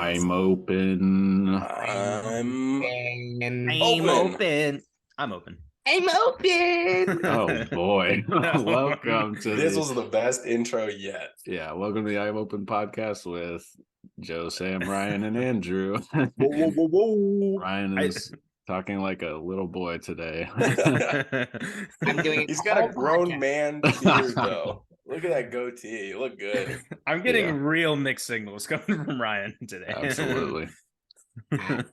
I'm open. I'm open. I'm open. I'm open. Oh boy. Welcome to This was the best intro yet. Yeah, welcome to the I'm Open podcast with Joe, Sam, Ryan, and Andrew. Whoa. Ryan is talking like a little boy today. I'm doing. He's got a grown man beard though. Look at that goatee. You look good. I'm getting real mixed signals coming from Ryan today. Absolutely. I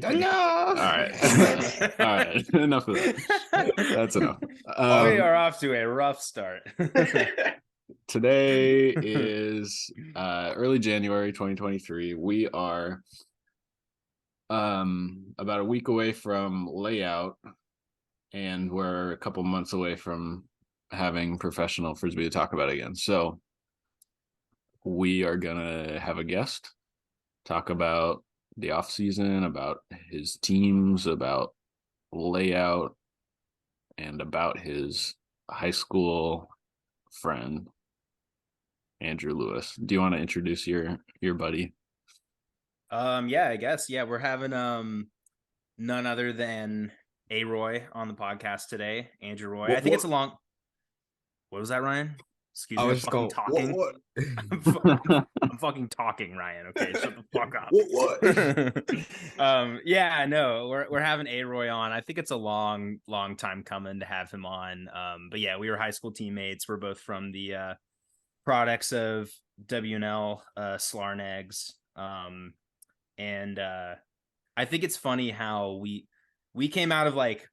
don't know. All right. Enough of that. That's enough. We are off to a rough start. Today is early January 2023. We are about a week away from layout, and we're a couple months away from having professional frisbee to talk about again. So we are gonna have a guest talk about the off season, about his teams, about layout, and about his high school friend Andrew Lewis. Do you want to introduce your buddy? Yeah, I guess. Yeah, we're having none other than ARoy on the podcast today. Andrew Roy. I think it's a long. What was that, Ryan? Excuse me. I'm fucking talking. What? I'm fucking talking, Ryan. Okay, shut the fuck up. Yeah, I know. We're having ARoy on. I think it's a long time coming to have him on. But yeah, we were high school teammates. We're both from the products of WNL, Slarnegs. And I think it's funny how we came out of like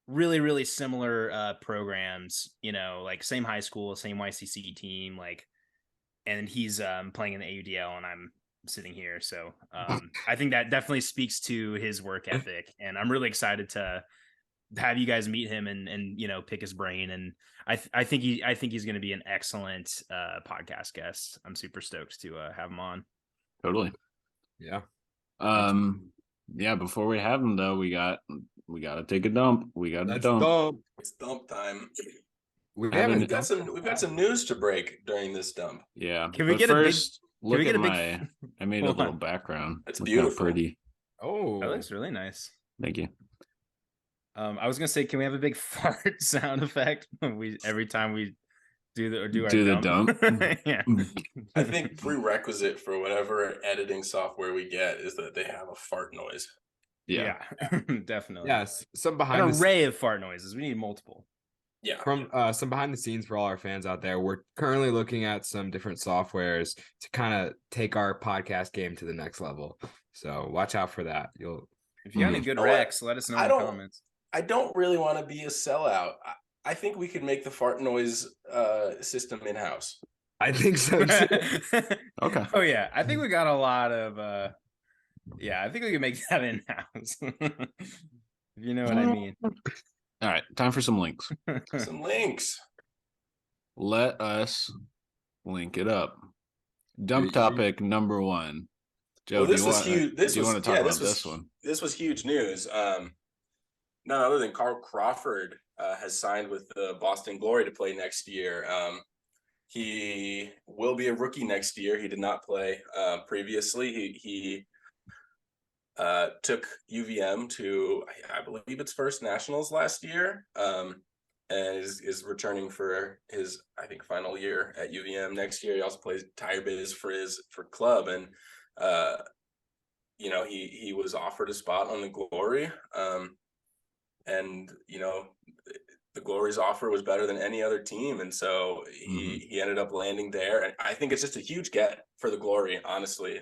really similar programs, you know, like same high school, same YCC team, like, and he's playing in the AUDL and I'm sitting here. So I think that definitely speaks to his work ethic, and I'm really excited to have you guys meet him and you know, pick his brain. And I think he's going to be an excellent podcast guest. I'm super stoked to have him on. Totally. Yeah. Yeah, before we have him though, we got to take a dump. We got to dump. It's dump time. We've got some news to break during this dump. Yeah. Can we get first, look at my I made a little background. That's look beautiful. Pretty. Oh, that looks really nice. Thank you. I was gonna say, can we have a big fart sound effect every time we do our the dump? Yeah. I think prerequisite for whatever editing software we get is that they have a fart noise. Yeah. Definitely. yes. Some An behind array of fart noises. We need multiple. Yeah. From some behind the scenes for all our fans out there, we're currently looking at some different softwares to kind of take our podcast game to the next level. So watch out for that. If you got any good recs, let us know in the comments. I don't really want to be a sellout. I think we could make the fart noise system in-house. I think so too. Okay. Oh yeah, I think we got a lot of I think we can make that in-house. If you know what I mean. All right, time for some links. Some links. Let us link it up. Dump topic number one. Joe, well, this do was huge. you want to talk about this one? This was huge news. None other than Carl Crawford has signed with the Boston Glory to play next year. He will be a rookie next year. He did not play previously. He took UVM to, I believe, its first nationals last year, and is returning for his, I think, final year at UVM next year. He also plays tire biz for club, and you know, he was offered a spot on the Glory. And you know, the Glory's offer was better than any other team, and so he ended up landing there. And I think it's just a huge get for the Glory, honestly.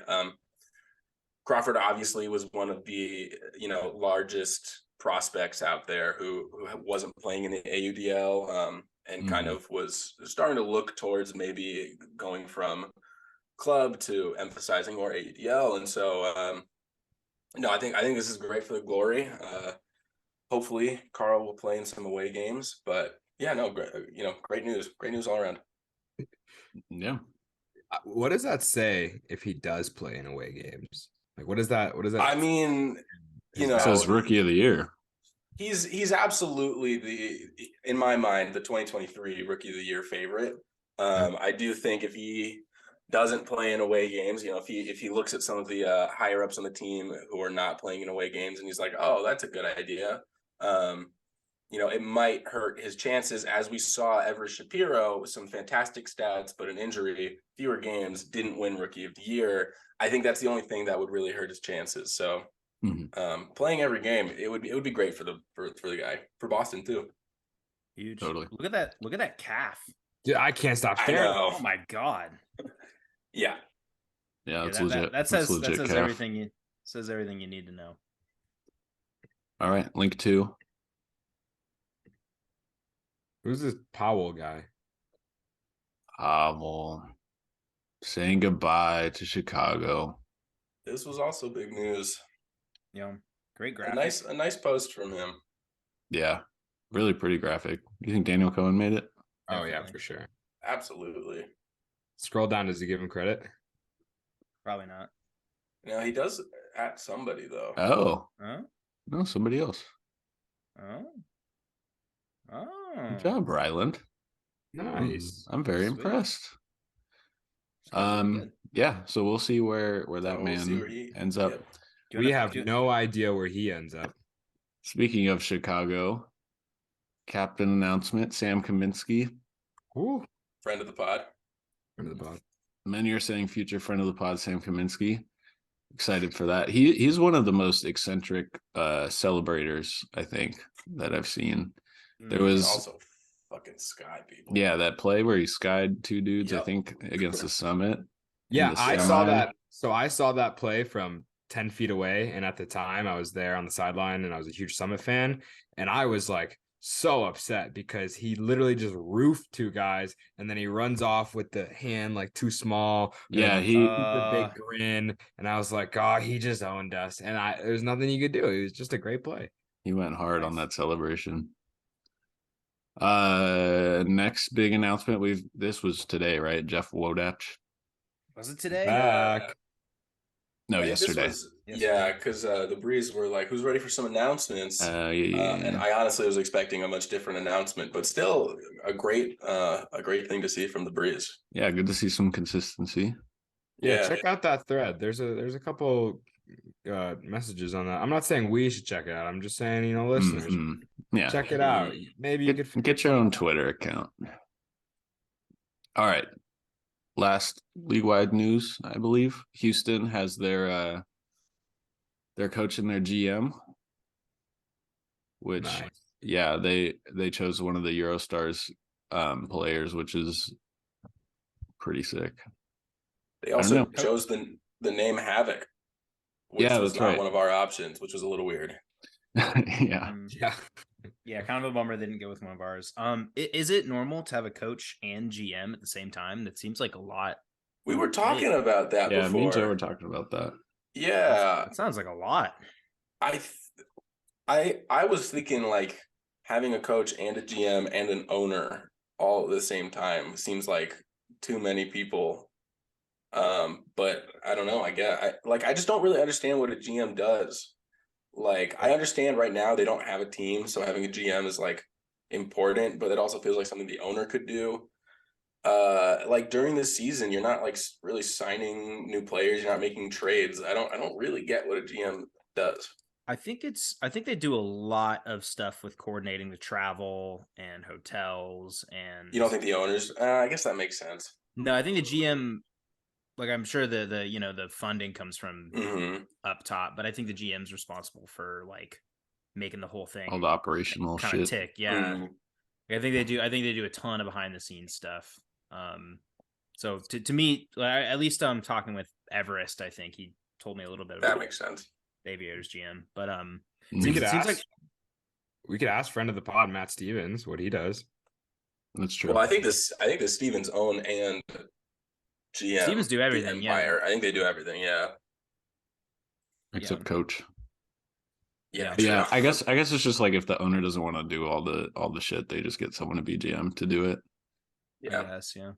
Crawford obviously was one of the, you know, largest prospects out there who wasn't playing in the AUDL, and kind of was starting to look towards maybe going from club to emphasizing more AUDL. And so no, I think this is great for the Glory. Hopefully Carl will play in some away games, but yeah, no, great news all around. Yeah. What does that say if he does play in away games? Like, what is that? I mean, you know, it says rookie of the year. He's absolutely in my mind, the 2023 rookie of the year favorite. I do think if he doesn't play in away games. If he looks at some of the higher ups on the team who are not playing in away games, and he's like, oh, that's a good idea. It might hurt his chances, as we saw Everest Shapiro with some fantastic stats, but an injury, fewer games, didn't win Rookie of the Year. I think that's the only thing that would really hurt his chances. So playing every game, it would be great for the guy, for Boston too. Huge. Totally. Look at that calf. Dude, I can't stop I staring. know. Oh my god. Yeah. Yeah, that's that, legit. That says legit calf. everything you need to know. All right, link 2. Who's this Powell guy? Well, saying goodbye to Chicago. This was also big news. Yeah, great A graphic. nice post from him. Yeah, really pretty graphic. You think Daniel Cohen made it? Oh yeah, Definitely. for sure. Absolutely. Scroll down. Does he give him credit? Probably not. He does at somebody though. Oh, Huh? no, somebody else. Oh. Good job, Ryland. Nice. I'm very Sweet. impressed. Good. Yeah, so we'll see where that So we'll see man where he ends up. yep. We have no idea where he ends up. Speaking of Chicago, captain announcement, Sam Kaminsky. Ooh. Friend of the pod. Friend of the pod. Many are saying future friend of the pod, Sam Kaminsky. Excited for that. He's one of the most eccentric celebrators, I think, that I've seen. There was also fucking sky people. Yeah, that play where he skied 2 dudes, Yep. I think, against the Summit. Yeah, the I saw semi. that. So I saw that play from 10 feet away. And at the time I was there on the sideline and I was a huge Summit fan. And I was like so upset because he literally just roofed 2 guys and then he runs off with the hand like too small. Yeah, a he super big grin. And I was like, oh, he just owned us. And there's nothing you could do. It was just a great play. went hard on Nice. that celebration. Next big announcement, this was today, right? Jeff Wodach. Was it today? Back. No, I think this yesterday. was- yeah, because the Breeze were like, "Who's ready for some announcements?" Yeah. And I honestly was expecting a much different announcement, but still a great thing to see from the Breeze. Yeah, good to see some consistency. Yeah, check out that thread. There's a couple messages on that. I'm not saying we should check it out. I'm just saying, listeners, Yeah, check it out. Maybe you could get your own Twitter account. All right. Last league-wide news, I believe. Houston has their coach and their GM, which Nice. yeah, they chose one of the Eurostars players, which is pretty sick. They also chose the name Havoc, which was not one of our options, which was a little weird. Yeah. Yeah, kind of a bummer they didn't go with one of ours. Is it normal to have a coach and GM at the same time? That seems like a lot. We were talking about that before. Yeah, me and Joe were talking about that. Yeah. That sounds like a lot. I was thinking like having a coach and a GM and an owner all at the same time seems like too many people. But I don't know. I just don't really understand what a GM does. Like, I understand right now they don't have a team, so having a GM is like important, but it also feels like something the owner could do. Like during this season, you're not like really signing new players, you're not making trades. I don't really get what a GM does. I think they do a lot of stuff with coordinating the travel and hotels. And you don't think the owners? I guess that makes sense. No, I think the GM, like, I'm sure the funding comes from up top, but I think the GM's responsible for like making the whole thing, all the operational kind of shit. tick. Yeah. I think they do a ton of behind the scenes stuff. So to me, at least I'm talking with Everest. I think he told me a little bit about that makes sense. Aviators GM, but we could ask friend of the pod Matt Stevens what he does. That's true. Well, I think the Stevens own and GM. Stevens do everything. Yeah, I think they do everything. Yeah, except coach. Yeah. I guess it's just like if the owner doesn't want to do all the shit, they just get someone to be GM to do it. Yeah. I guess, yeah.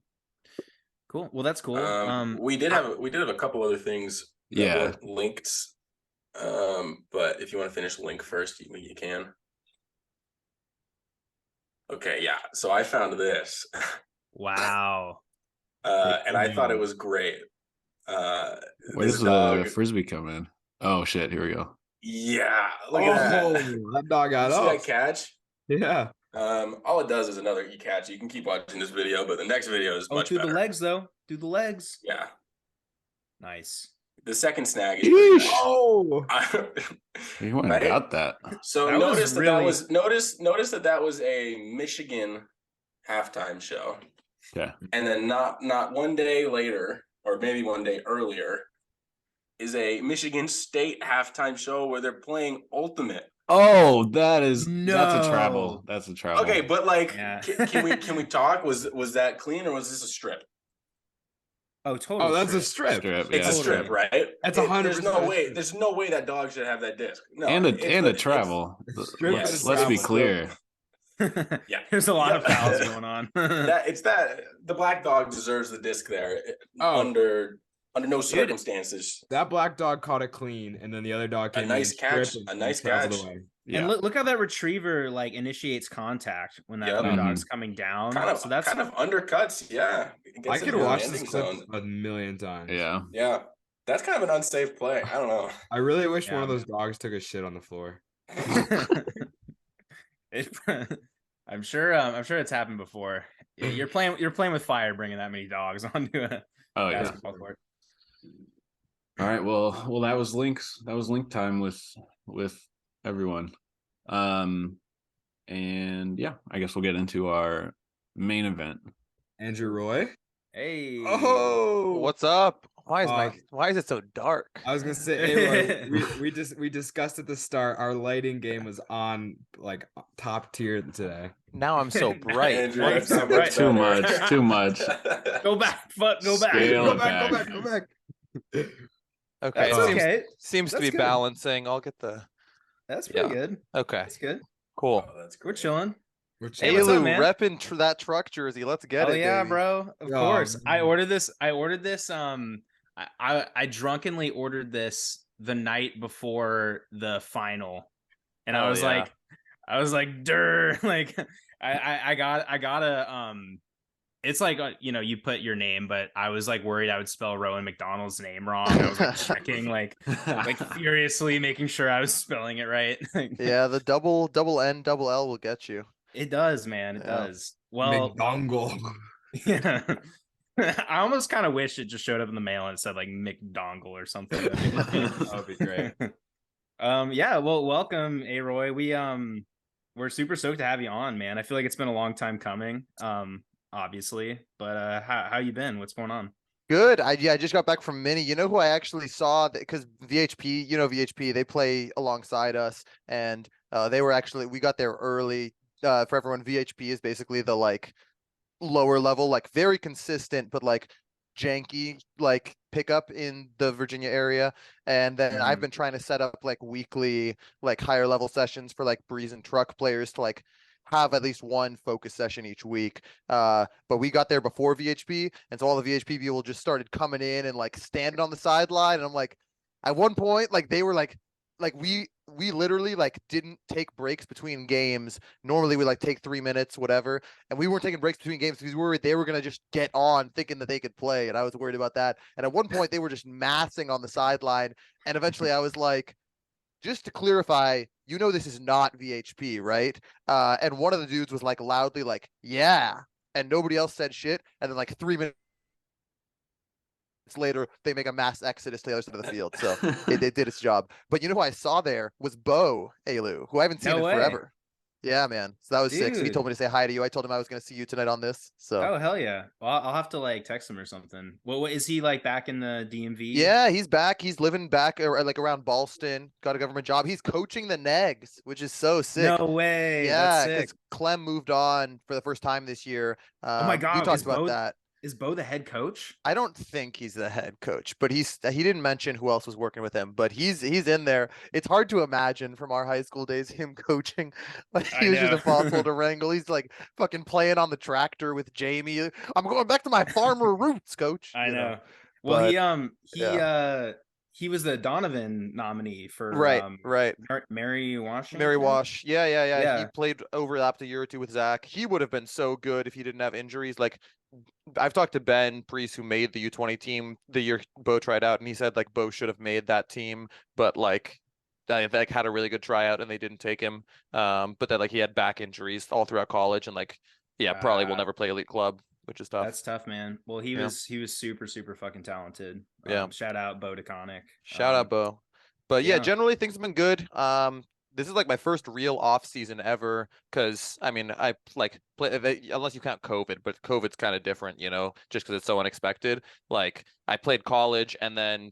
Cool. Well, that's cool. We did have a couple other things that weren't linked. But if you want to finish link first, you can. Okay, yeah. So I found this. Wow. And I thought it was great. Where This does dog, the frisbee come in? Oh shit! Here we go. yeah, look at that. That dog got You see up. that catch? Yeah. All it does is another catch. You can keep watching this video, but the next video is much through better. the legs though. Through the legs. Yeah. Nice. The second snag is pretty nice. Oh, You went and Right? got that. So That was notice that really- was that was a Michigan halftime show. Yeah. And then not one day later, or maybe one day earlier, is a Michigan State halftime show where they're playing Ultimate. Oh, that's a travel. No. That's a travel. Okay, but like, Yeah. can we talk? Was that clean or was this a strip? Oh, totally. oh, that's a straight. strip. It's yeah. a strip, right? That's There's 100% no way. strip. There's no way that dog should have that disc. No, and it's a it's- travel. strip is Let's be travel. clear. Yeah. There's a lot Yeah. of fouls going on. That the black dog deserves the disc there Oh. under no circumstances. That black dog caught it clean, and then the other dog A came nice in, catch, stripped, a and nice traveled catch. away. Yeah. And look how that retriever like initiates contact when that Yep. other Mhm. dog's coming down. Kind so that's of undercuts. Yeah, it gets I into could the watch landing this clip zone. a million times. Yeah. Yeah, that's kind of an unsafe play. I don't know. I really wish one Yeah. of those dogs took a shit on the floor. I'm sure it's happened before. You're playing with fire bringing that many dogs onto a Oh yeah. basketball court. All right. Well, that was links. That was link time with everyone. And yeah, I guess we'll get into our main event. Andrew Roy. Hey. Oh, What's up? Why Uh, is it so dark? I was gonna say, ARoy, we discussed at the start. Our lighting game was on like top tier today. Now I'm so bright. Andrew, Why that's you so so much bright? Too better. much. Too much. Go back. Fuck. Go back. Scale Go it back, back. go back. Okay, That's Oh. okay. seems to That's be good. balancing. I'll get the That's pretty Yeah. good. okay. That's good. Cool. Oh, that's We're great. chilling. We're Hey, chilling. what's up, Alew man? repping that truck jersey. Let's get Oh it. yeah, baby. bro. Of Oh, course. I man. ordered this. I drunkenly ordered this the night before the final. And Hell I was yeah. like, "Durr." Like I got a it's like you put your name, but I was like worried I would spell Rowan McDonald's name wrong. I was like checking like furiously making sure I was spelling it right. Yeah, the double N double L will get you. It does, man. It Yeah. does. Well, McDongle. yeah. I almost kind of wish it just showed up in the mail and it said like McDongle or something. That would be great. Yeah, well, welcome, ARoy. We're super stoked to have you on, man. I feel like it's been a long time coming, obviously. But how you been? What's going on? Good. I just got back from Mini. You know who I actually saw because VHP, VHP, they play alongside us, and we got there early. For everyone, VHP is basically the like lower level, like very consistent, but like janky like pickup in the Virginia area. And then I've been trying to set up like weekly, like higher level sessions for like Breeze and Truck players to like have at least one focus session each week. But we got there before VHP, and so all the VHP people just started coming in and like standing on the sideline. And I'm like, at one point, like they were like we literally like didn't take breaks between games. Normally we like take 3 minutes, whatever, and we weren't taking breaks between games because we were worried they were gonna just get on thinking that they could play, and I was worried about that. And at one point they were just massing on the sideline, and eventually I was like, just to clarify, this is not VHP, right? And one of the dudes was like loudly like, yeah, and nobody else said shit, and then like 3 minutes later they make a mass exodus to the other side of the field. So it did its job. But who I saw there was Bo Alew, who I haven't seen No in way. forever. Yeah, man. So that was sick. So he Dude. told me to say hi to you. I told him I was going to see you tonight on this. So Oh hell yeah! Well, I'll have to like text him or something. What is he like back in the DMV? yeah, he's back. He's living back like around Ballston. Got a government job. He's coaching the Negs, which is so sick. No way. Yeah, That's sick. because Clem moved on for the first time this year. Oh my God, we talked is about Bo- that. Is Bo the head coach? I don't think he's the head coach, but he didn't mention who else was working with him, but he's in there. It's hard to imagine from our high school days him coaching. Like I he was just know. impossible to wrangle. He's like fucking playing on the tractor with Jamie. I'm going back to my farmer roots, coach. I you know. Well, but, he was the Donovan nominee for Right. Mary Washington. Mary Wash. Yeah. He Yeah. played overlapped a year or two with Zach. He would have been so good if he didn't have injuries. Like I've talked to Ben Priest, who made the U20 team the year Bo tried out, and he said like Bo should have made that team, but like I like had a really good tryout and they didn't take him. But then like he had back injuries all throughout college, and like probably will never play elite club, which is tough. That's tough, man. Well, he was super fucking talented. Yeah. Shout out Bo DeConnick. Shout out Bo. But yeah, yeah. generally things have been good. This is like my first real off season ever, because I mean I like play unless you count COVID, but COVID's kind of different, you know, just because it's so unexpected. Like I played college, and then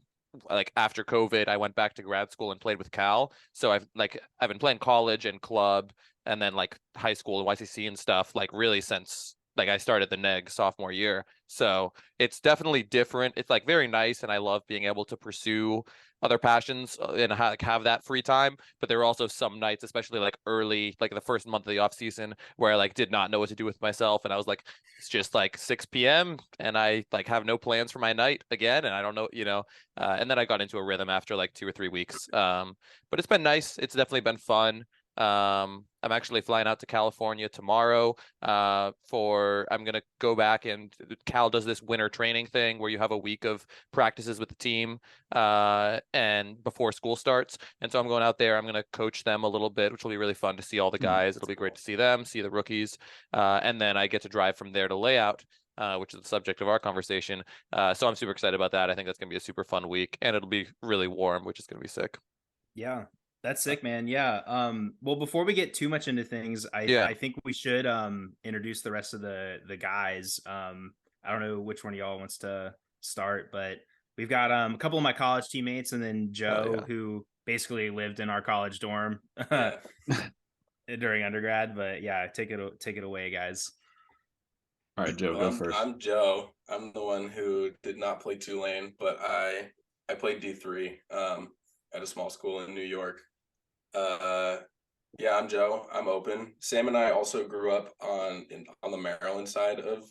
like after COVID, I went back to grad school and played with Cal. So I've been playing college and club, and then like high school and YCC and stuff, like really since like I started the neg sophomore year. So it's definitely different. It's like very nice, and I love being able to pursue other passions and have that free time. But there were also some nights, especially like early, like the first month of the off season, where I like did not know what to do with myself, and I was like, it's just like 6 p.m. and I like have no plans for my night again, and I don't know, you know. And then I got into a rhythm after like 2 or 3 weeks. But it's been nice. It's definitely been fun. I'm actually flying out to California tomorrow I'm gonna go back, and Cal does this winter training thing where you have a week of practices with the team and before school starts. And so I'm going out there, I'm gonna coach them a little bit, which will be really fun to see all the guys. It'll be great to see them, see the rookies, and then I get to drive from there to layout, which is the subject of our conversation. So I'm super excited about that. I think that's gonna be a super fun week, and it'll be really warm, which is gonna be sick. Yeah, that's sick, man. Yeah. Well, before we get too much into things, I think we should introduce the rest of the guys. I don't know which one of y'all wants to start, but we've got a couple of my college teammates, and then Joe, who basically lived in our college dorm during undergrad. But yeah, take it away, guys. All right, Joe, go first. I'm Joe. I'm the one who did not play Tulane, but I played D3 at a small school in New York. Yeah, I'm Joe. I'm open. Sam and I also grew up on the Maryland side of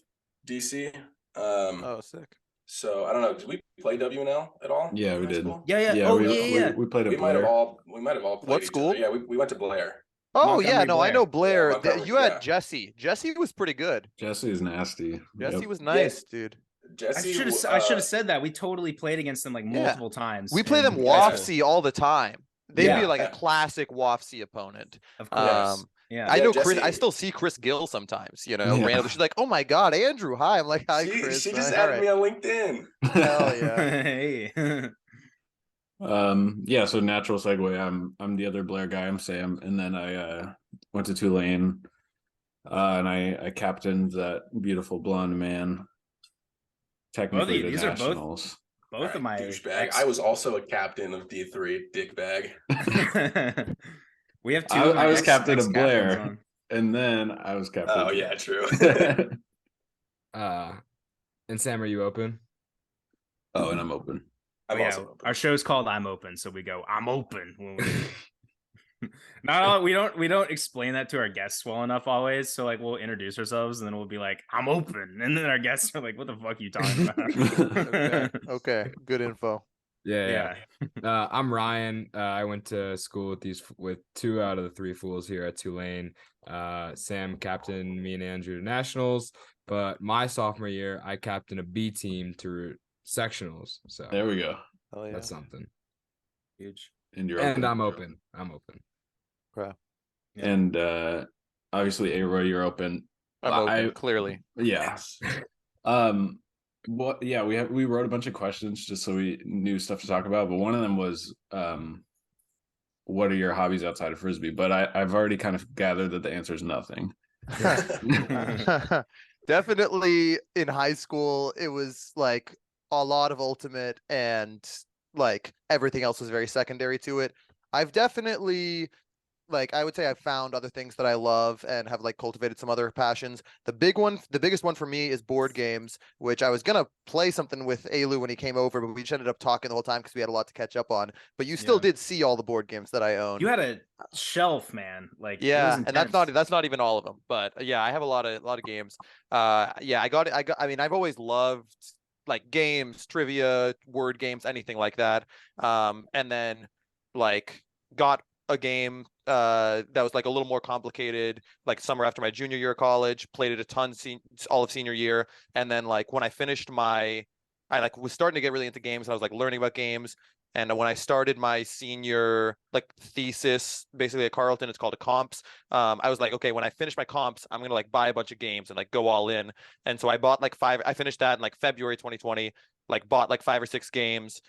DC. Oh, sick. So I don't know. Did we play WNL at all? Yeah, we did. Yeah. Yeah, Yeah. we played at We might have all played What each school? other. Yeah, we went to Blair. Oh yeah, no, I know Blair. Yeah, Montgomery, You had Jesse. Jesse was pretty good. Jesse is nasty. Jesse was nice, dude. Jesse, I should have said that. We totally played against them like multiple times. We play them WAFC all the time. They'd be like a classic WAFC opponent. Of course. I know Jesse, Chris. I still see Chris Gill sometimes. You know, randomly. She's like, "Oh my God, Andrew, hi." I'm like, "Hi, Chris." She just added me on LinkedIn. Hell yeah. Hey. Yeah, so natural segue. I'm the other Blair guy. I'm Sam, and then I went to Tulane, and I captained that beautiful blonde man. Technically, these nationals. are both of my douchebag. I was also a captain of D3, dickbag. We have two. I was captain of Blair, and then I was captain. Oh yeah, true. And Sam, are you open? Oh, and I'm open. I'm also open. Our show's called "I'm Open," so we go "I'm open." When Not all, we don't explain that to our guests well enough always. So like we'll introduce ourselves and then we'll be like, "I'm open," and then our guests are like, "What the fuck are you talking about?" Okay, good info. Yeah. I'm Ryan. I went to school with 2 out of the 3 fools here at Tulane. Sam captained me and Andrew to nationals, but my sophomore year I captained a B team to sectionals. So there we go. Oh yeah, that's something huge. And I'm open. Okay. Yeah. And obviously, ARoy, you're open. I'm open, clearly. Yeah. We wrote a bunch of questions just so we knew stuff to talk about, but one of them was what are your hobbies outside of Frisbee? But I've already kind of gathered that the answer is nothing. Definitely in high school, it was like a lot of ultimate, and like everything else was very secondary to it. I've definitely, like, I would say I've found other things that I love and have like cultivated some other passions. The biggest one for me is board games, which I was gonna play something with Alew when he came over, but we just ended up talking the whole time because we had a lot to catch up on. But you still did see all the board games that I own. You had a shelf, man. Like, yeah, and that's not even all of them. But yeah, I have a lot of games. I mean, I've always loved like games, trivia, word games, anything like that. And then like got a game that was like a little more complicated, like summer after my junior year of college. Played it a ton all of senior year, and then like when I finished I like was starting to get really into games, and I was like learning about games. And when I started my senior like thesis, basically at Carleton, it's called a comps. I was like, okay, when I finish my comps, I'm gonna like buy a bunch of games and like go all in. And so I bought like five. I finished that in like February 2020. Like bought like 5 or 6 games.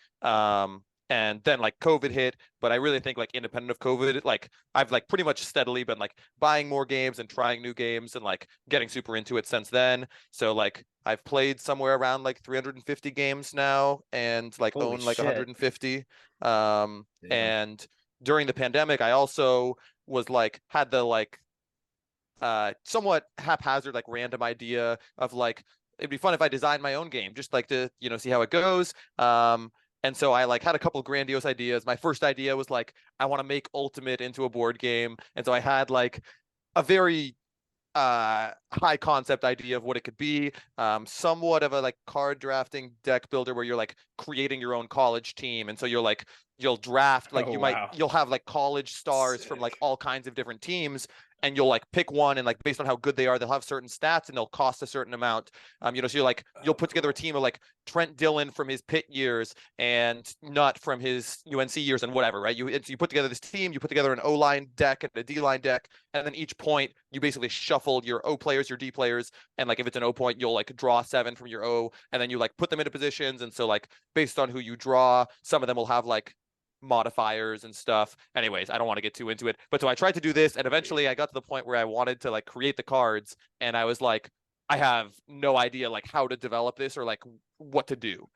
And then like COVID hit, but I really think like independent of COVID, like I've like pretty much steadily been like buying more games and trying new games and like getting super into it since then. So like I've played somewhere around like 350 games now and like Holy own like shit. 150. Yeah. And during the pandemic, I also was like had the like somewhat haphazard like random idea of like it'd be fun if I designed my own game just like to see how it goes. And so I like had a couple of grandiose ideas. My first idea was like I want to make Ultimate into a board game, and so I had like a very high concept idea of what it could be, somewhat of a like card drafting deck builder where you're like creating your own college team, and so you'll draft like Oh, wow. you'll have like college stars from like Sick. all kinds of different teams, and you'll like pick one, and like based on how good they are they'll have certain stats and they'll cost a certain amount. So you're like you'll put together a team of like Trent Dillon from his Pitt years and Nutt from his UNC years and whatever, right? You put together this team, you put together an O-line deck and a D-line deck, and then each point you basically shuffle your O players, your D players, and like if it's an O point, you'll like draw 7 from your O, and then you like put them into positions. And so like based on who you draw, some of them will have like modifiers and stuff. Anyways, I don't want to get too into it. But so I tried to do this, and eventually I got to the point where I wanted to like create the cards, and I was like, I have no idea like how to develop this or like what to do.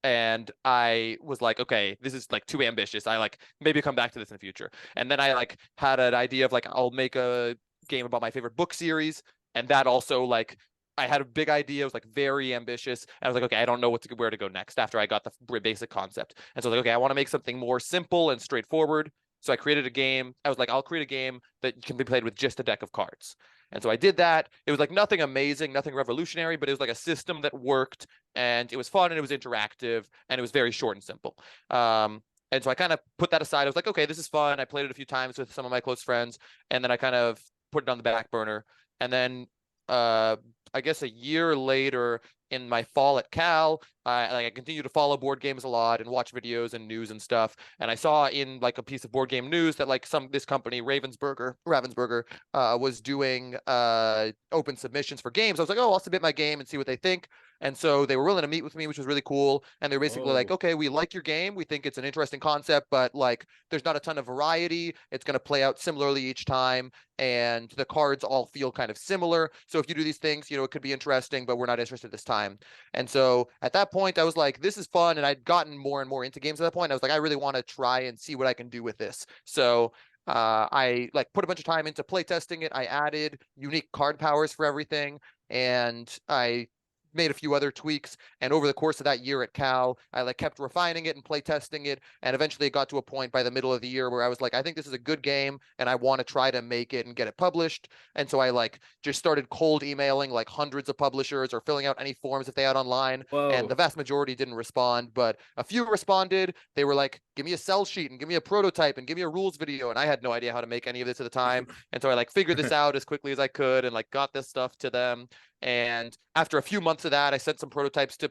And I was like, okay, this is like too ambitious. I like maybe come back to this in the future. And then I like had an idea of like I'll make a game about my favorite book series, and that also like I had a big idea. It was like very ambitious. And I was like, okay, I don't know where to go next after I got the basic concept. And so I was like, okay, I want to make something more simple and straightforward. So I created a game. I was like, I'll create a game that can be played with just a deck of cards. And so I did that. It was like nothing amazing, nothing revolutionary, but it was like a system that worked, and it was fun and it was interactive and it was very short and simple. And so I kind of put that aside. I was like, okay, this is fun. I played it a few times with some of my close friends, and then I kind of put it on the back burner. And then I guess a year later in my fall at Cal, I continue to follow board games a lot and watch videos and news and stuff. And I saw in like a piece of board game news that like this company, Ravensburger, was doing open submissions for games. I was like, oh, I'll submit my game and see what they think. And so they were willing to meet with me, which was really cool. And they were basically like, Oh. okay, we like your game. We think it's an interesting concept, but like there's not a ton of variety. It's going to play out similarly each time, and the cards all feel kind of similar. So if you do these things, it could be interesting, but we're not interested this time. And so at that point, I was like, this is fun. And I'd gotten more and more into games at that point. I was like, I really want to try and see what I can do with this. So I like put a bunch of time into playtesting it. I added unique card powers for everything, and I made a few other tweaks. And over the course of that year at Cal, I like kept refining it and play testing it. And eventually it got to a point by the middle of the year where I was like, I think this is a good game and I want to try to make it and get it published. And so I like just started cold emailing like hundreds of publishers or filling out any forms if they had online. And the Whoa. vast majority didn't respond, but a few responded. They were like, give me a sell sheet and give me a prototype and give me a rules video. And I had no idea how to make any of this at the time. And so I like figured this out as quickly as I could and like got this stuff to them. And after a few months of that, I sent some prototypes to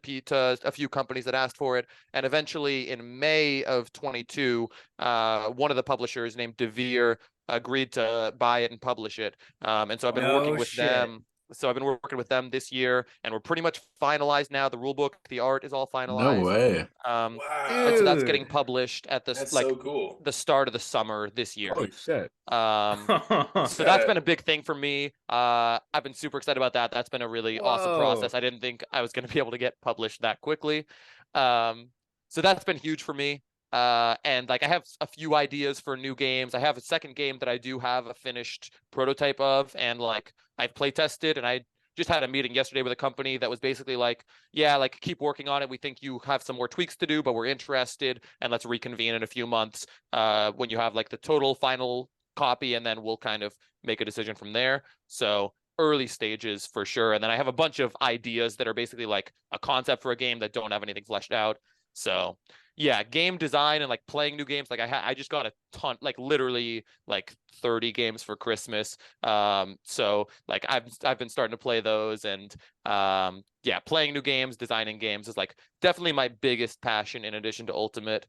a few companies that asked for it. And eventually in May of 22, one of the publishers named DeVere agreed to buy it and publish it. And so I've been working No with shit. them. So I've been working with them this year, and we're pretty much finalized now. The rule book, the art is all No finalized. way. And Wow, so that's getting Dude. published at that's like so cool. the start of the summer this year. Holy shit. So that's been a big thing for me. I've been super excited about that. That's been a really awesome Whoa. process. I didn't think I was going to be able to get published that quickly. So that's been huge for me. And like I have a few ideas for new games. I have a second game that I do have a finished prototype of, and like I've play tested, and I just had a meeting yesterday with a company that was basically like, yeah, like keep working on it. We think you have some more tweaks to do, but we're interested, and let's reconvene in a few months when you have like the total final copy, and then we'll kind of make a decision from there. So early stages for sure. And then I have a bunch of ideas that are basically like a concept for a game that don't have anything fleshed out. So yeah, game design and like playing new games. Like I just got a ton, like literally like 30 games for Christmas. So like I've been starting to play those, and yeah, playing new games, designing games is like definitely my biggest passion in addition to Ultimate.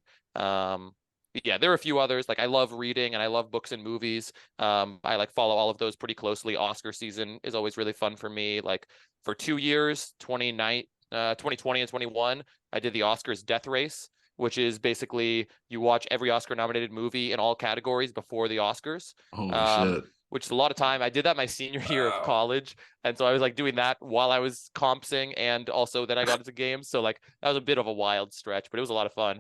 Yeah, there are a few others. Like I love reading and I love books and movies. I like follow all of those pretty closely. Oscar season is always really fun for me. Like for 2 years, 2020 and 21, I did the Oscars Death Race, which is basically you watch every Oscar nominated movie in all categories before the Oscars. Holy shit. Which is a lot of time. I did that my senior year of college. And so I was like doing that while I was compsing, and also then I got into games. So like that was a bit of a wild stretch, but it was a lot of fun.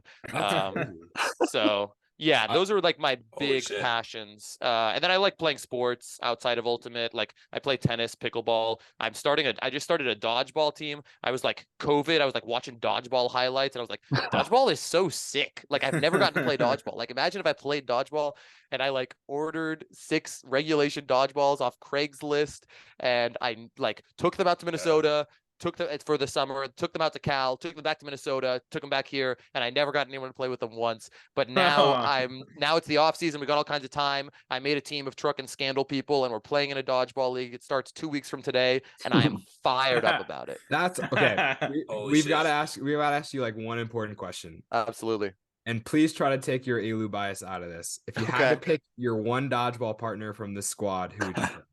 So yeah, those are like my big passions. And then I like playing sports outside of Ultimate. Like I play tennis, pickleball. I just started a dodgeball team. I was like COVID. I was like watching dodgeball highlights, and I was like, dodgeball is so sick. Like I've never gotten to play dodgeball. Like imagine if I played dodgeball, and I like ordered 6 regulation dodgeballs off Craigslist, and I like took them out to Minnesota. Took them for the summer, took them out to Cal, took them back to Minnesota, took them back here, and I never got anyone to play with them once. But now now it's the off season. We got all kinds of time. I made a team of truck and scandal people, and we're playing in a dodgeball league. It starts 2 weeks from today, and I am fired up about it. That's okay. We've got to ask you like one important question. Absolutely. And please try to take your Alew bias out of this. If you had to pick your one dodgeball partner from this squad, who would you pick?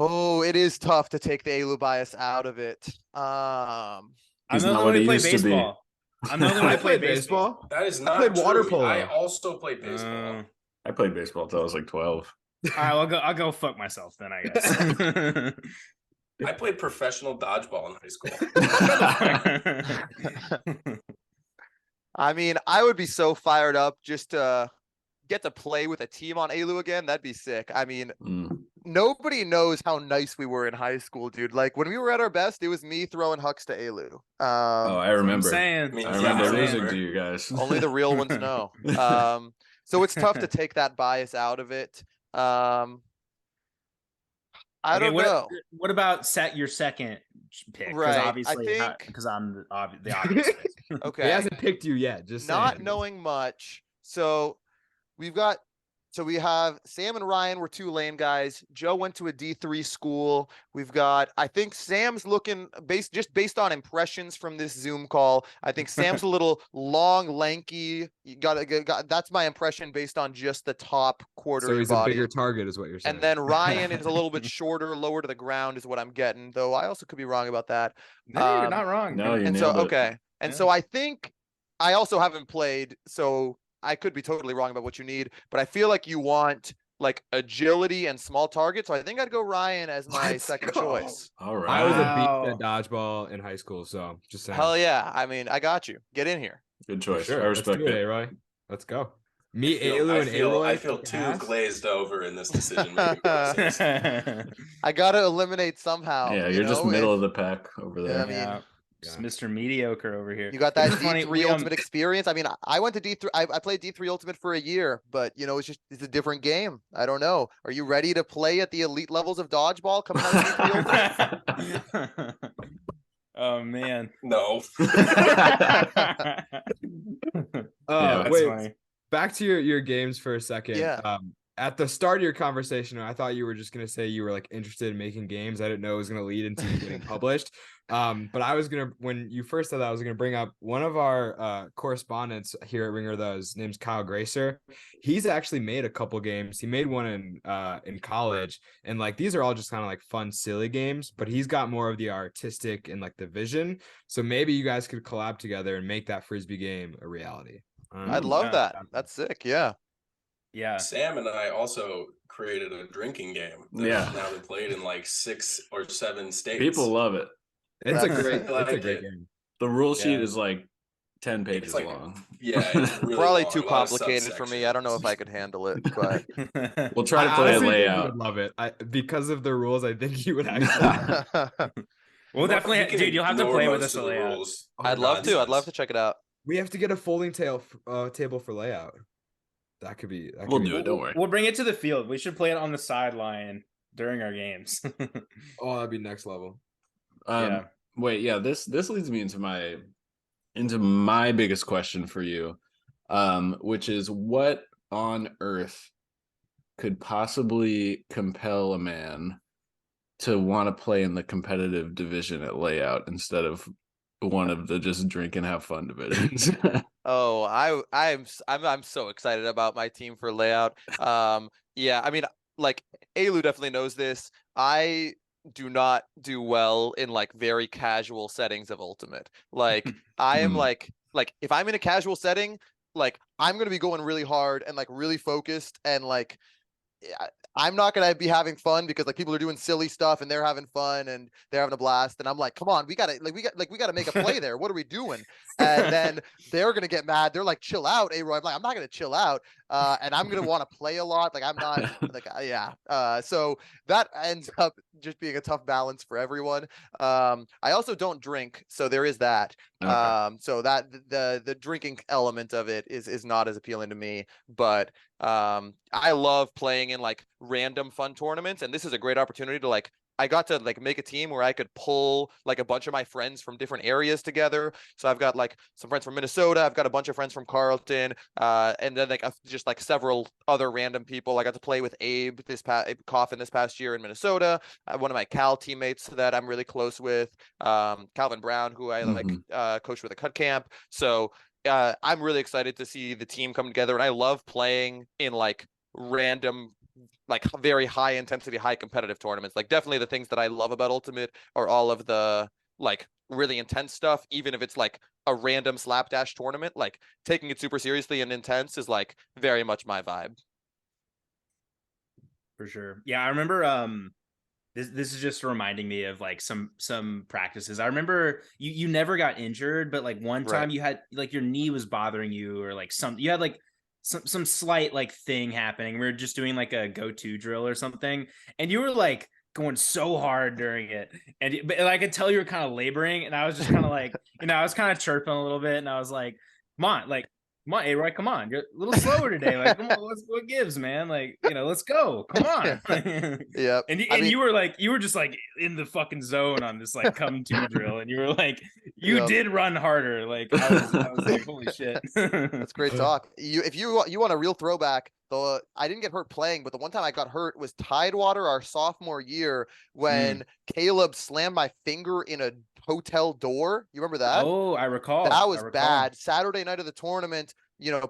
Oh, it is tough to take the Alew bias out of it. I'm the only one who played baseball. I'm the only one who played baseball. That is not I played true. water polo. I also played baseball. I played baseball until I was like 12. All right, I'll go fuck myself then, I guess. I played professional dodgeball in high school. I mean, I would be so fired up just to get to play with a team on Alew again. That'd be sick. I mean, nobody knows how nice we were in high school, dude. Like when we were at our best, it was me throwing hucks to Alew. I remember. I remember losing to you guys. Only the real ones know. So it's tough to take that bias out of it. I don't know. What about your second pick? Right. Obviously, because I'm the obvious pick. Okay. He hasn't picked you yet. Just not saying. knowing much. So we have Sam and Ryan were 2 lane guys. Joe went to a D3 school. We've got, I think Sam's looking based on impressions from this Zoom call. I think Sam's a little long, lanky. You got that's my impression based on just the top quarter. So he's body. a bigger target, is what you're saying. And then Ryan is a little bit shorter, lower to the ground, is what I'm getting. Though I also could be wrong about that. No, you're not wrong. No, you and nailed so it. okay. And so I think I also haven't played, so I could be totally wrong about what you need, but I feel like you want like agility and small target. So I think I'd go Ryan as my second choice. All right. I was a beast at dodgeball in high school, so just saying. Hell yeah. I mean, I got you. Get in here. Good choice. Sure. I respect Let's do it. ARoy. Let's go. Me, Alew, and ARoy. I feel too glazed over in this decision making process. I gotta eliminate somehow. Yeah, you're just middle of the pack over there. I mean, just Mr. Mediocre over here. You got that D3 Ultimate experience. I mean, I went to D3. I played D3 Ultimate for a year, but you know, it's a different game. I don't know. Are you ready to play at the elite levels of dodgeball coming out of D3 Ultimate? Oh man. No. Wait. Funny. Back to your games for a second. Yeah. At the start of your conversation, I thought you were just gonna say you were like interested in making games. I didn't know it was gonna lead into you getting published. But I was gonna, when you first said that, I was gonna bring up one of our correspondents here at Ringer, though. His name's Kyle Gracer. He's actually made a couple games. He made one in college, and like these are all just kind of like fun, silly games. But he's got more of the artistic and like the vision. So maybe you guys could collab together and make that Frisbee game a reality. I'd love that. That's sick. Yeah. Yeah. Sam and I also created a drinking game that has now been played in like 6 or 7 states. People love it. It's a great game. The rule sheet is like 10 pages like, long. Yeah, it's really probably long, too complicated for me. I don't know if I could handle it, but we'll try to play a layout. Would love it. Because of the rules, I think you would actually. We'll definitely, dude. You'll have to play with us a layout. I'd love to. I'd love to check it out. We have to get a folding table for layout. That could be. We'll do it. Don't worry. We'll bring it to the field. We should play it on the sideline during our games. Oh, that'd be next level. Wait, yeah. This leads me into my into my biggest question for you, which is what on earth could possibly compel a man to want to play in the competitive division at Layout instead of one of the just drink and have fun divisions? Oh, I'm so excited about my team for Layout. Yeah, I mean, like Alew definitely knows this. I do not do well in like very casual settings of Ultimate. Like I am like if I'm in a casual setting, like I'm gonna be going really hard and like really focused and like I'm not gonna be having fun because like people are doing silly stuff and they're having fun and they're having a blast and I'm like, come on, we gotta make a play there. What are we doing? And then they're gonna get mad. They're like, chill out, ARoy. I'm like, I'm not gonna chill out. And I'm gonna want to play a lot. Like I'm not like yeah. So that ends up just being a tough balance for everyone. I also don't drink, so there is that. Okay. So that the drinking element of it is not as appealing to me, but I love playing in like random fun tournaments, and this is a great opportunity to like I got to like make a team where I could pull like a bunch of my friends from different areas together. So I've got like some friends from Minnesota, I've got a bunch of friends from Carleton, and then like just like several other random people. I got to play with Abe Coffin this past year in Minnesota. One of my Cal teammates that I'm really close with, Calvin Brown, who I like coached with a cut camp. So I'm really excited to see the team come together, and I love playing in like random, like very high intensity, high competitive tournaments. Like definitely the things that I love about Ultimate are all of the like really intense stuff, even if it's like a random slapdash tournament. Like taking it super seriously and intense is like very much my vibe. For sure. Yeah, I remember this is just reminding me of like some practices. I remember you never got injured, but like one Right. time you had like your knee was bothering you or like you had like some slight like thing happening. We were just doing like a go-to drill or something, and you were like going so hard during it, but I could tell you were kind of laboring, and I was just kind of like, I was kind of chirping a little bit, and I was like, come on, ARoy, come on. You're a little slower today. Like, come on, what gives, man? Like, let's go. Come on. Yep. And I mean, you were just like in the fucking zone on this like come to drill, and you were like, you yep. did run harder. Like I was like, holy shit. That's great talk. If you want a real throwback, I didn't get hurt playing, but the one time I got hurt was Tidewater our sophomore year when Caleb slammed my finger in a hotel door. You remember that? Oh, I recall. That was bad. Saturday night of the tournament,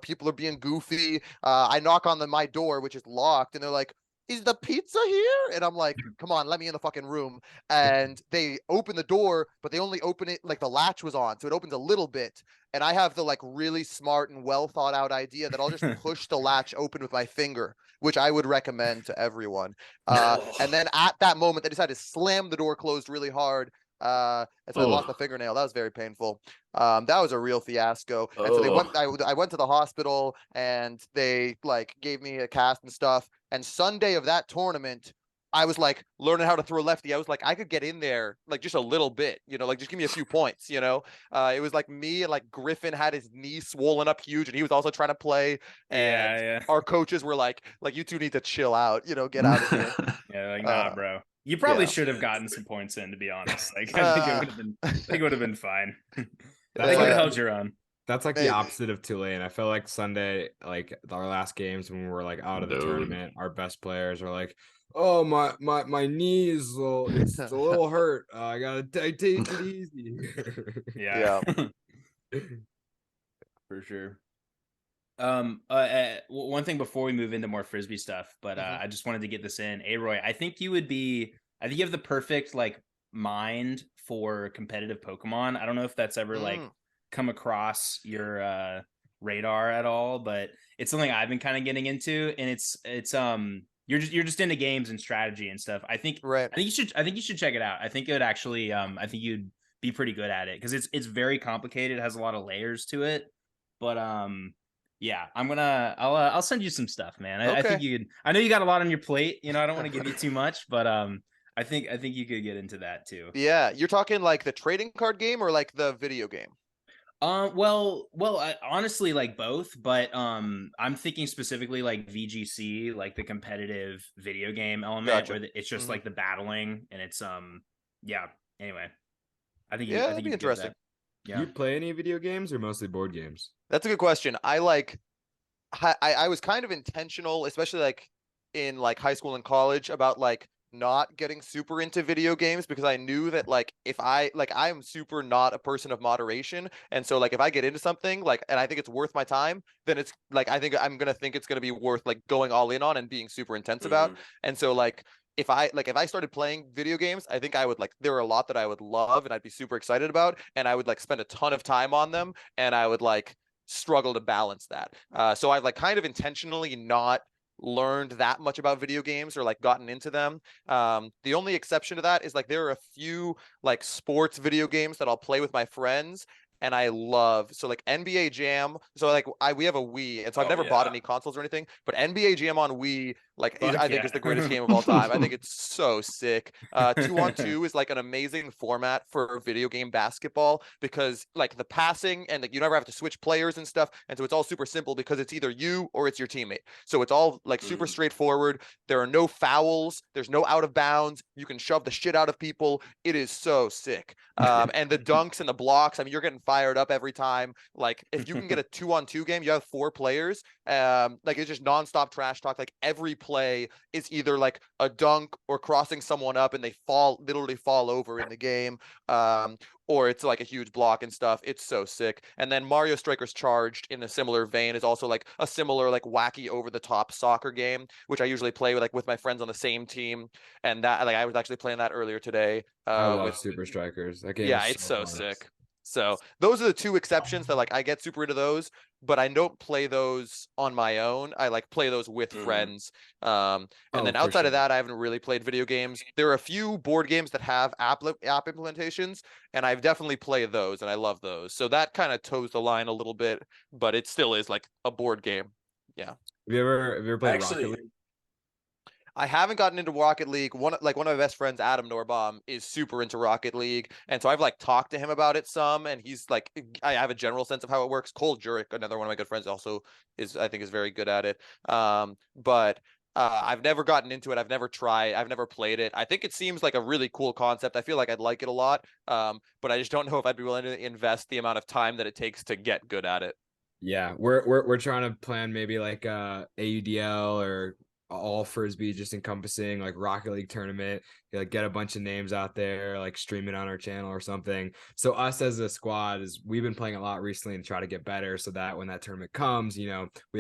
people are being goofy. I knock on my door, which is locked, and they're like, is the pizza here? And I'm like, come on, let me in the fucking room. And they open the door, but they only open it like the latch was on. So it opens a little bit. And I have the like really smart and well thought out idea that I'll just push the latch open with my finger, which I would recommend to everyone. And then at that moment, they decided to slam the door closed really hard. And so I lost my fingernail. That was very painful. That was a real fiasco. And so I went to the hospital and they like gave me a cast and stuff. And Sunday of that tournament, I was like learning how to throw lefty. I was like, I could get in there like just a little bit, like just give me a few points, It was like me and like Griffin had his knee swollen up huge and he was also trying to play. And our coaches were like, you two need to chill out, get out of here. Yeah, like, nah, bro. You probably should have gotten some points in, to be honest. Like, I think it would have been fine. They could have held your own. That's like the opposite of Tulane. I felt like Sunday, like our last games when we were like out of the tournament, our best players are like, "Oh my knees, it's a little hurt. I gotta take it easy." Yeah, for sure. One thing before we move into more Frisbee stuff, but I just wanted to get this in. ARoy, I think you have the perfect like mind for competitive Pokemon. I don't know if that's ever like come across your radar at all, but it's something I've been kind of getting into, and it's you're just into games and strategy and stuff. I think you should check it out. I think it would actually I think you'd be pretty good at it because it's very complicated. It has a lot of layers to it, but yeah, I'll send you some stuff, man. I think I know you got a lot on your plate. I don't want to give you too much, but I think you could get into that too. Yeah, you're talking like the trading card game or like the video game? Well, honestly, like both, but I'm thinking specifically like VGC, like the competitive video game element, where it's just like the battling, and it's yeah. Anyway, I think it'd be interesting. Yeah. You play any video games or mostly board games? That's a good question. I was kind of intentional, especially like in like high school and college, about like not getting super into video games because I knew that like if I am super not a person of moderation, and so like if I get into something like and I think it's worth my time, then it's like I think I'm gonna think it's gonna be worth like going all in on and being super intense about. And so like if I started playing video games, I think I would like there are a lot that I would love and I'd be super excited about, and I would like spend a ton of time on them, and I would like struggle to balance that. So I've like kind of intentionally not learned that much about video games or like gotten into them. The only exception to that is like there are a few like sports video games that I'll play with my friends and I love. So like NBA Jam. So like we have a Wii, and so I've Oh never bought yeah. any consoles or anything, but NBA Jam on Wii like Fuck I think yeah. is the greatest game of all time. I think it's so sick. 2-on-2 is like an amazing format for video game basketball because like the passing and like you never have to switch players and stuff, and so it's all super simple because it's either you or it's your teammate. So it's all like super straightforward. There are no fouls. There's no out of bounds. You can shove the shit out of people. It is so sick. And the dunks and the blocks. I mean, you're getting fired up every time. Like if you can get a 2-on-2 game, you have 4 players. Like it's just nonstop trash talk. Like every play is either like a dunk or crossing someone up and they literally fall over in the game. Or it's like a huge block and stuff. It's so sick. And then Mario Strikers Charged in a similar vein is also like a similar like wacky over the top soccer game, which I usually play with like with my friends on the same team. And that like I was actually playing that earlier today. I love With Super Strikers. That game yeah, is it's so so fun. sick. So those are the 2 exceptions that like I get super into those, but I don't play those on my own. I like play those with friends. And then for outside of sure. that, I haven't really played video games. There are a few board games that have app implementations, and I've definitely played those, and I love those. So that kind of toes the line a little bit, but it still is like a board game. Yeah. Have you ever played Rocket Actually, League? I haven't gotten into Rocket League. One of my best friends, Adam Norbaum, is super into Rocket League, and so I've like talked to him about it some, and he's like, I have a general sense of how it works. Cole Jurek, another one of my good friends, also I think is very good at it. But I've never gotten into it. I've never tried. I've never played it. I think it seems like a really cool concept. I feel like I'd like it a lot. But I just don't know if I'd be willing to invest the amount of time that it takes to get good at it. Yeah, we're trying to plan maybe like AUDL or all frisbee, just encompassing like Rocket League tournament. Like get a bunch of names out there, like stream it on our channel or something. So us as a squad we've been playing a lot recently and try to get better so that when that tournament comes, we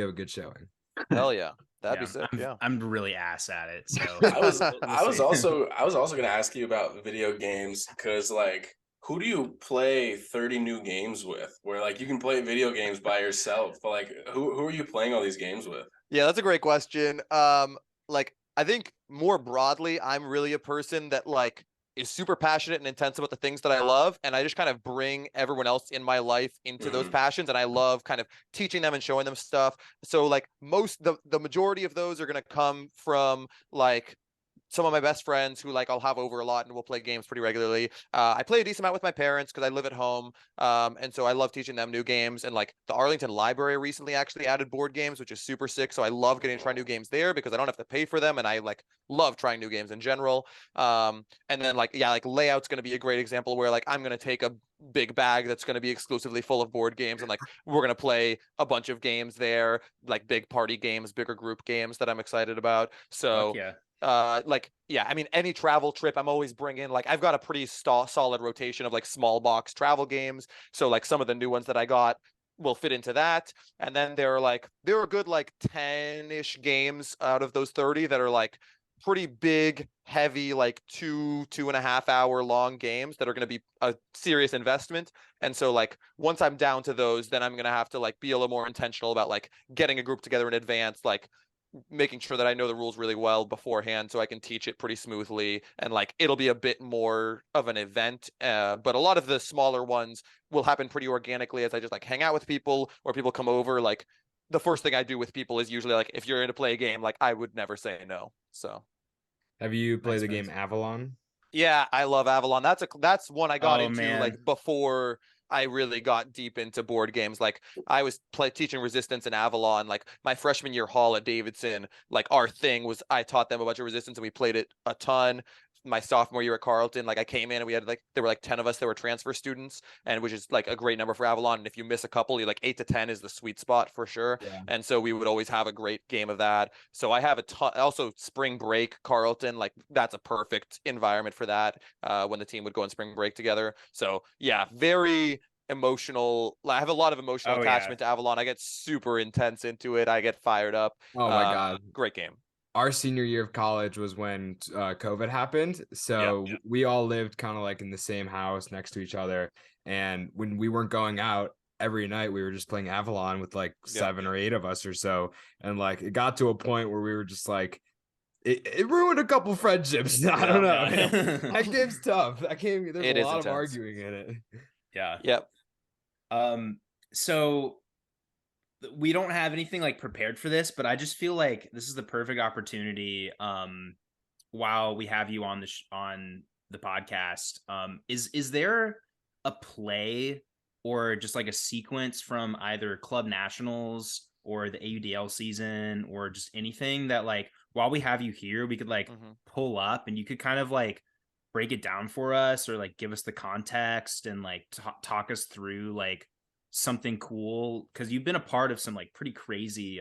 have a good showing. Hell yeah. That'd be sick. I'm really ass at it. So I was we'll I was also gonna ask you about video games because like who do you play 30 new games with? Where like you can play video games by yourself, but like who are you playing all these games with? Yeah, that's a great question. Like I think more broadly, I'm really a person that like is super passionate and intense about the things that I love, and I just kind of bring everyone else in my life into those passions, and I love kind of teaching them and showing them stuff. So like the majority of those are going to come from like some of my best friends who like I'll have over a lot and we'll play games pretty regularly. I play a decent amount with my parents because I live at home. And so I love teaching them new games. And like the Arlington Library recently actually added board games, which is super sick. So I love getting to try new games there because I don't have to pay for them. And I like love trying new games in general. And then like, yeah, like Layout's going to be a great example where like I'm going to take a big bag that's going to be exclusively full of board games, and like we're going to play a bunch of games there, like big party games, bigger group games that I'm excited about. So yeah. like yeah, I mean any travel trip I'm always bringing, like I've got a pretty solid rotation of like small box travel games, so like some of the new ones that I got will fit into that. And then there are good like 10-ish games out of those 30 that are like pretty big, heavy, like 2.5 hour long games that are going to be a serious investment. And so like once I'm down to those, then I'm going to have to like be a little more intentional about like getting a group together in advance, like making sure that I know the rules really well beforehand so I can teach it pretty smoothly, and like it'll be a bit more of an event. But a lot of the smaller ones will happen pretty organically as I just like hang out with people or people come over. Like the first thing I do with people is usually like if you're in to play a game, like I would never say no. So have you played the game Avalon? Yeah, I love Avalon. That's one I got into man. like before I really got deep into board games. Like I was teaching Resistance in Avalon, like my freshman year hall at Davidson. Like our thing was I taught them a bunch of Resistance and we played it a ton. my sophomore year at Carleton, like I came in and we had like, there were like 10 of us that were transfer students, and which is like a great number for Avalon. And if you miss a couple, you're like 8 to 10 is the sweet spot for sure. Yeah. And so we would always have a great game of that. So I have a ton, also spring break, Carleton, like that's a perfect environment for that, when the team would go on spring break together. So yeah, very emotional. I have a lot of emotional attachment to Avalon. I get super intense into it. I get fired up. Oh my God. Great game. Our senior year of college was when COVID happened. So we all lived kind of like in the same house next to each other. And when we weren't going out every night, we were just playing Avalon with like 7 or 8 of us or so. And like it got to a point where we were just like, it ruined a couple friendships. I don't know. That game's tough. That game, there's a lot of arguing in it. Yeah. Yep. So we don't have anything like prepared for this, but I just feel like this is the perfect opportunity. While we have you on on the podcast, is there a play or just like a sequence from either club nationals or the AUDL season or just anything that like while we have you here, we could like pull up and you could kind of like break it down for us or like give us the context and like talk us through like something cool, because you've been a part of some like pretty crazy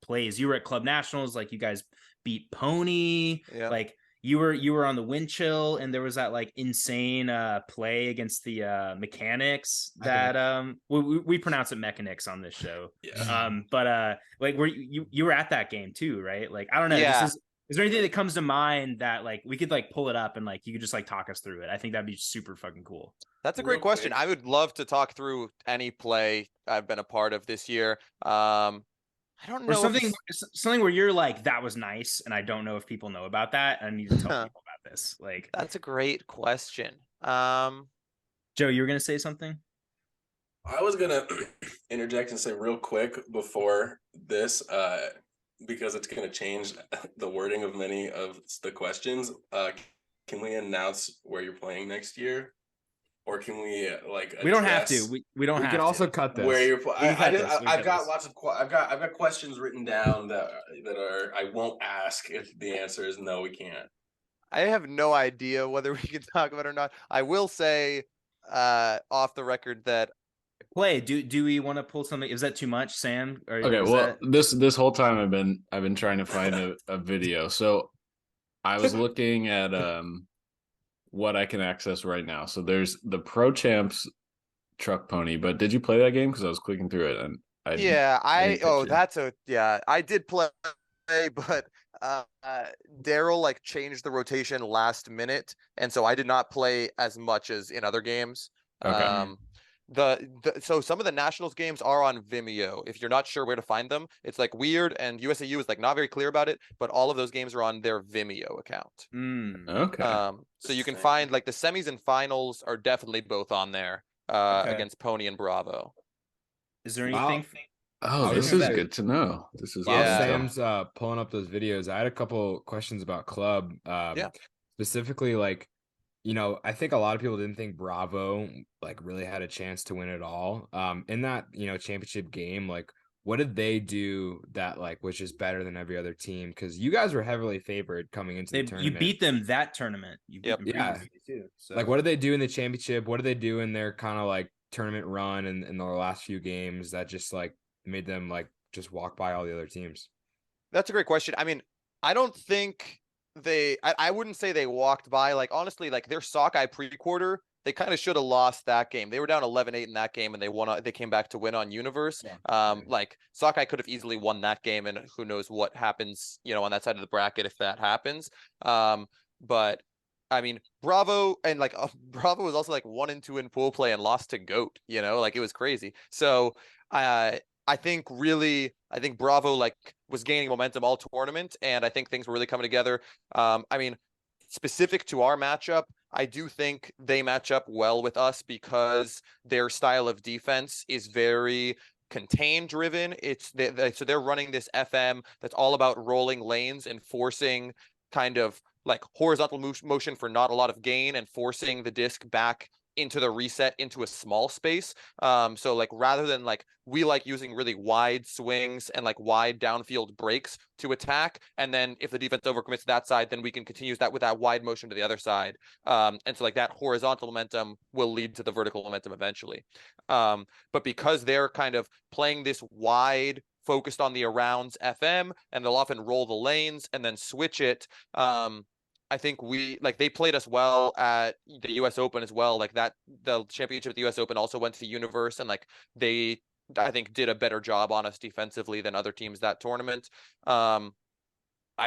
plays. You were at club nationals, like you guys beat Pony, like you were on the wind chill, and there was that like insane play against the mechanics that we pronounce it mechanics on this show. But like you were at that game too, right? Like I don't know, is there anything that comes to mind that like we could like pull it up and like you could just like talk us through it? I think that'd be super fucking cool. That's a great question. I would love to talk through any play I've been a part of this year. I don't know. Or something where you're like, that was nice, and I don't know if people know about that. I need to tell people about this. Like, that's a great question. Joe, you were gonna say something? I was gonna interject and say real quick before this, because it's gonna change the wording of many of the questions. Can we announce where you're playing next year? Or can we like? We don't have to. We don't. We can also cut this. Where you're? I've got lots of. I've got questions written down that are. I won't ask if the answer is no. We can't. I have no idea whether we can talk about it or not. I will say, off the record that. Play. Do we want to pull something? Is that too much, Sam? Or okay. Well, this whole time I've been trying to find a video. So I was looking at what I can access right now. So there's the Pro Champs Truck Pony, but did you play that game? Because I was clicking through it and I I did play, but Daryl like changed the rotation last minute, and so I did not play as much as in other games. Okay. So some of the Nationals games are on Vimeo. If you're not sure where to find them, it's like weird, and USAU is like not very clear about it, but all of those games are on their Vimeo account. Okay. So you can find like the semis and finals are definitely both on there against Pony and Bravo. Is there anything? Oh, this is good to know. This is Sam's pulling up those videos. I had a couple questions about club. Specifically, like, you know, I think a lot of people didn't think Bravo like really had a chance to win it all. In that, you know, championship game, like what did they do that like was just better than every other team? Because you guys were heavily favored coming into the tournament. You beat them that tournament. Too, so. Like what did they do in the championship? What did they do in their kind of like tournament run and in their last few games that just like made them like just walk by all the other teams? That's a great question. I mean, I don't think I wouldn't say they walked by. Like honestly, like their sockeye pre-quarter, they kind of should have lost that game. They were down 11-8 in that game, and they came back to win on Universe. Like sockeye could have easily won that game, and who knows what happens, you know, on that side of the bracket if that happens. But I mean, Bravo and like Bravo was also like 1-2 in pool play and lost to Goat. You know, like it was crazy. So I think Bravo like was gaining momentum all tournament, and I think things were really coming together. I mean, specific to our matchup, I do think they match up well with us because their style of defense is very contain driven. So they're running this FM that's all about rolling lanes and forcing kind of like horizontal motion for not a lot of gain and forcing the disc back into the reset into a small space. So like rather than like we like using really wide swings and like wide downfield breaks to attack, and then if the defense overcommits that side, then we can continue that with that wide motion to the other side. And so like that horizontal momentum will lead to the vertical momentum eventually. But because they're kind of playing this wide, focused on the arounds FM, and they'll often roll the lanes and then switch it. I think they played us well at the US Open as well. Like that, the championship at the US Open also went to Universe, and like they, I think, did a better job on us defensively than other teams that tournament. I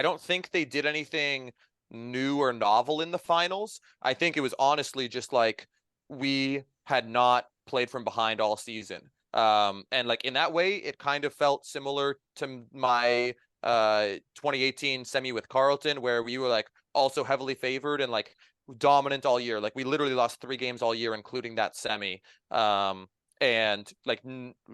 don't think they did anything new or novel in the finals. I think it was honestly just like we had not played from behind all season. And like in that way, it kind of felt similar to my 2018 semi with Carleton, where we were like also heavily favored and like dominant all year. Like we literally lost 3 games all year, including that semi. And like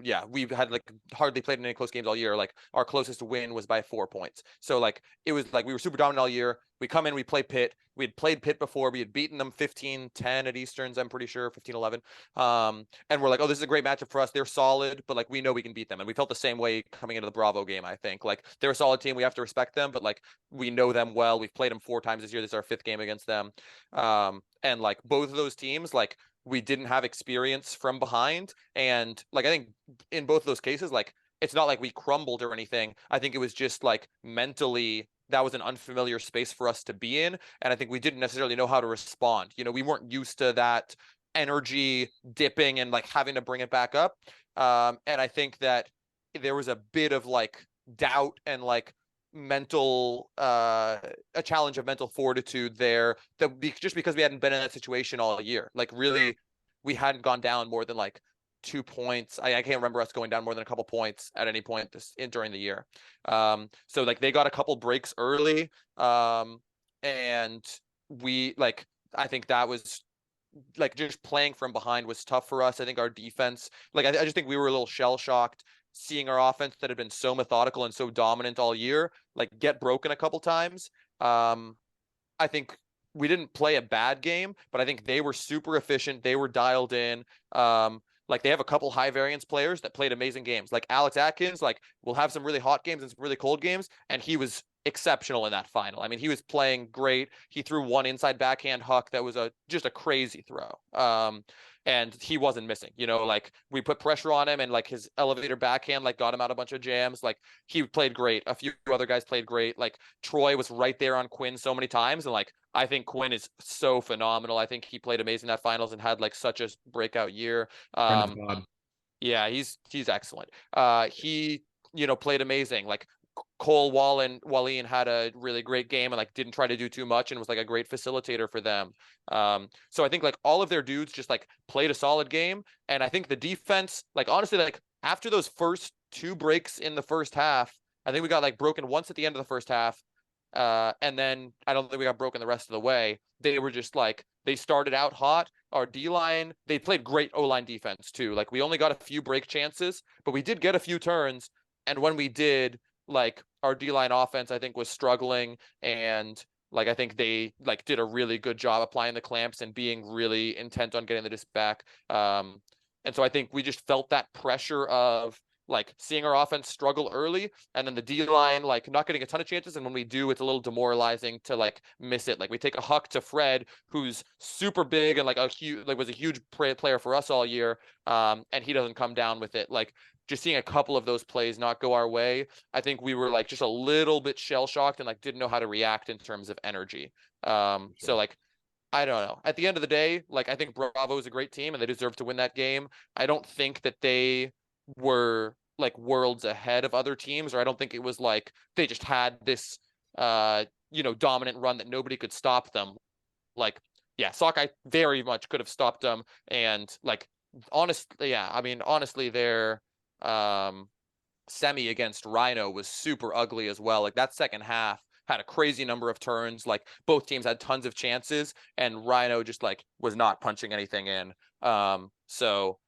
yeah, we've had like hardly played in any close games all year. Like our closest win was by 4 points. So like it was like we were super dominant all year. We come in, we play Pitt. We had played Pitt before. We had beaten them 15-10 at Easterns, I'm pretty sure, 15-11. And we're like, oh, this is a great matchup for us. They're solid, but like we know we can beat them. And we felt the same way coming into the Bravo game, I think. Like they're a solid team. We have to respect them, but like we know them well. We've played them 4 times this year. This is our 5th game against them. And like both of those teams, like we didn't have experience from behind. And like I think in both of those cases, like it's not like we crumbled or anything. I think it was just like mentally that was an unfamiliar space for us to be in. And I think we didn't necessarily know how to respond. You know, we weren't used to that energy dipping and like having to bring it back up. And I think that there was a bit of like doubt and like mental a challenge of mental fortitude there, that just because we hadn't been in that situation all year. Like really we hadn't gone down more than like 2 points. I can't remember us going down more than a couple points at any point during the year. So like they got a couple breaks early, and we like I think that was like just playing from behind was tough for us. I think our defense, like I just think we were a little shell shocked seeing our offense that had been so methodical and so dominant all year, like get broken a couple times. I think we didn't play a bad game, but I think they were super efficient. They were dialed in. Like they have a couple high variance players that played amazing games. Like Alex Atkins, like will have some really hot games and some really cold games, and he was exceptional in that final. I mean, he was playing great. He threw one inside backhand huck that was just a crazy throw. And he wasn't missing, you know, like we put pressure on him and like his elevator backhand like got him out a bunch of jams. Like he played great. A few other guys played great. Like Troy was right there on Quinn so many times, and like I think Quinn is so phenomenal. I think he played amazing in that finals and had like such a breakout year. Yeah, he's excellent. He, you know, played amazing. Like Cole Wallin had a really great game and like didn't try to do too much and was like a great facilitator for them. So I think like all of their dudes just like played a solid game. And I think the defense, like honestly, like after those first 2 breaks in the first half, I think we got like broken once at the end of the first half. And then I don't think we got broken the rest of the way. They were just like, they started out hot. Our D-line, they played great O-line defense too. Like we only got a few break chances, but we did get a few turns. And when we did, like our D-line offense, I think was struggling, and like I think they like did a really good job applying the clamps and being really intent on getting the disc back. And so I think we just felt that pressure of like seeing our offense struggle early, and then the D-line like not getting a ton of chances, and when we do, it's a little demoralizing to like miss it. Like we take a huck to Fred, who's super big and like was a huge player for us all year, and he doesn't come down with it. Like just seeing a couple of those plays not go our way, I think we were like just a little bit shell shocked and like didn't know how to react in terms of energy. So like I don't know. At the end of the day, like I think Bravo is a great team and they deserve to win that game. I don't think that they were like worlds ahead of other teams, or I don't think it was like they just had this you know, dominant run that nobody could stop them. Like yeah, Sockeye very much could have stopped them, and like honestly, yeah, I mean honestly their semi against Rhino was super ugly as well. Like that second half had a crazy number of turns. Like both teams had tons of chances, and Rhino just like was not punching anything in. So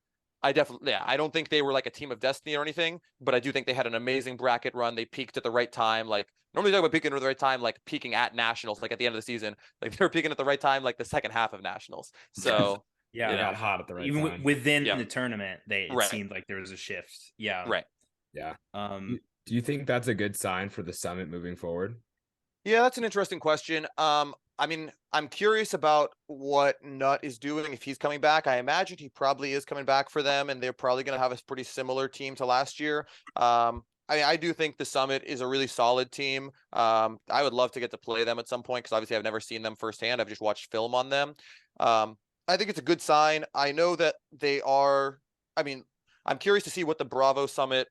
I definitely, yeah, I don't think they were like a team of destiny or anything, but I do think they had an amazing bracket run. They peaked at the right time. Like normally talk about peaking at the right time, like peaking at nationals, like at the end of the season, like they were peaking at the right time, like the second half of nationals. So Yeah. They got hot at the right Even time. within Yeah. the tournament, it Right. seemed like there was a shift. Yeah. Right. Yeah. Um, Do you think that's a good sign for the summit moving forward? Yeah, that's an interesting question. I mean, I'm curious about what Nut is doing if he's coming back. I imagine he probably is coming back for them, and they're probably going to have a pretty similar team to last year. I do think the Summit is a really solid team. I would love to get to play them at some point because obviously I've never seen them firsthand. I've just watched film on them. I think it's a good sign. I know that they are. I mean, I'm curious to see what the Bravo Summit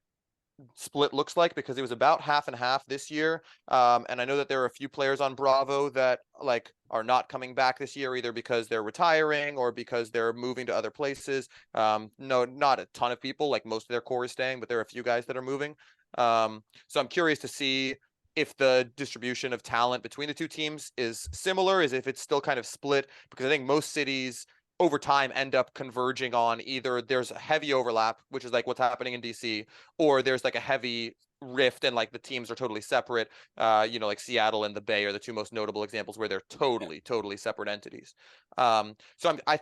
split looks like because it was about half and half this year. And I know that there are a few players on Bravo that like are not coming back this year either because they're retiring or because they're moving to other places. No, not a ton of people, like most of their core is staying, but there are a few guys that are moving. So I'm curious to see if the distribution of talent between the two teams is similar, is if it's still kind of split, because I think most cities over time end up converging on either there's a heavy overlap, which is like what's happening in DC, or there's like a heavy rift and like the teams are totally separate. Like Seattle and the Bay are the two most notable examples where they're totally separate entities. I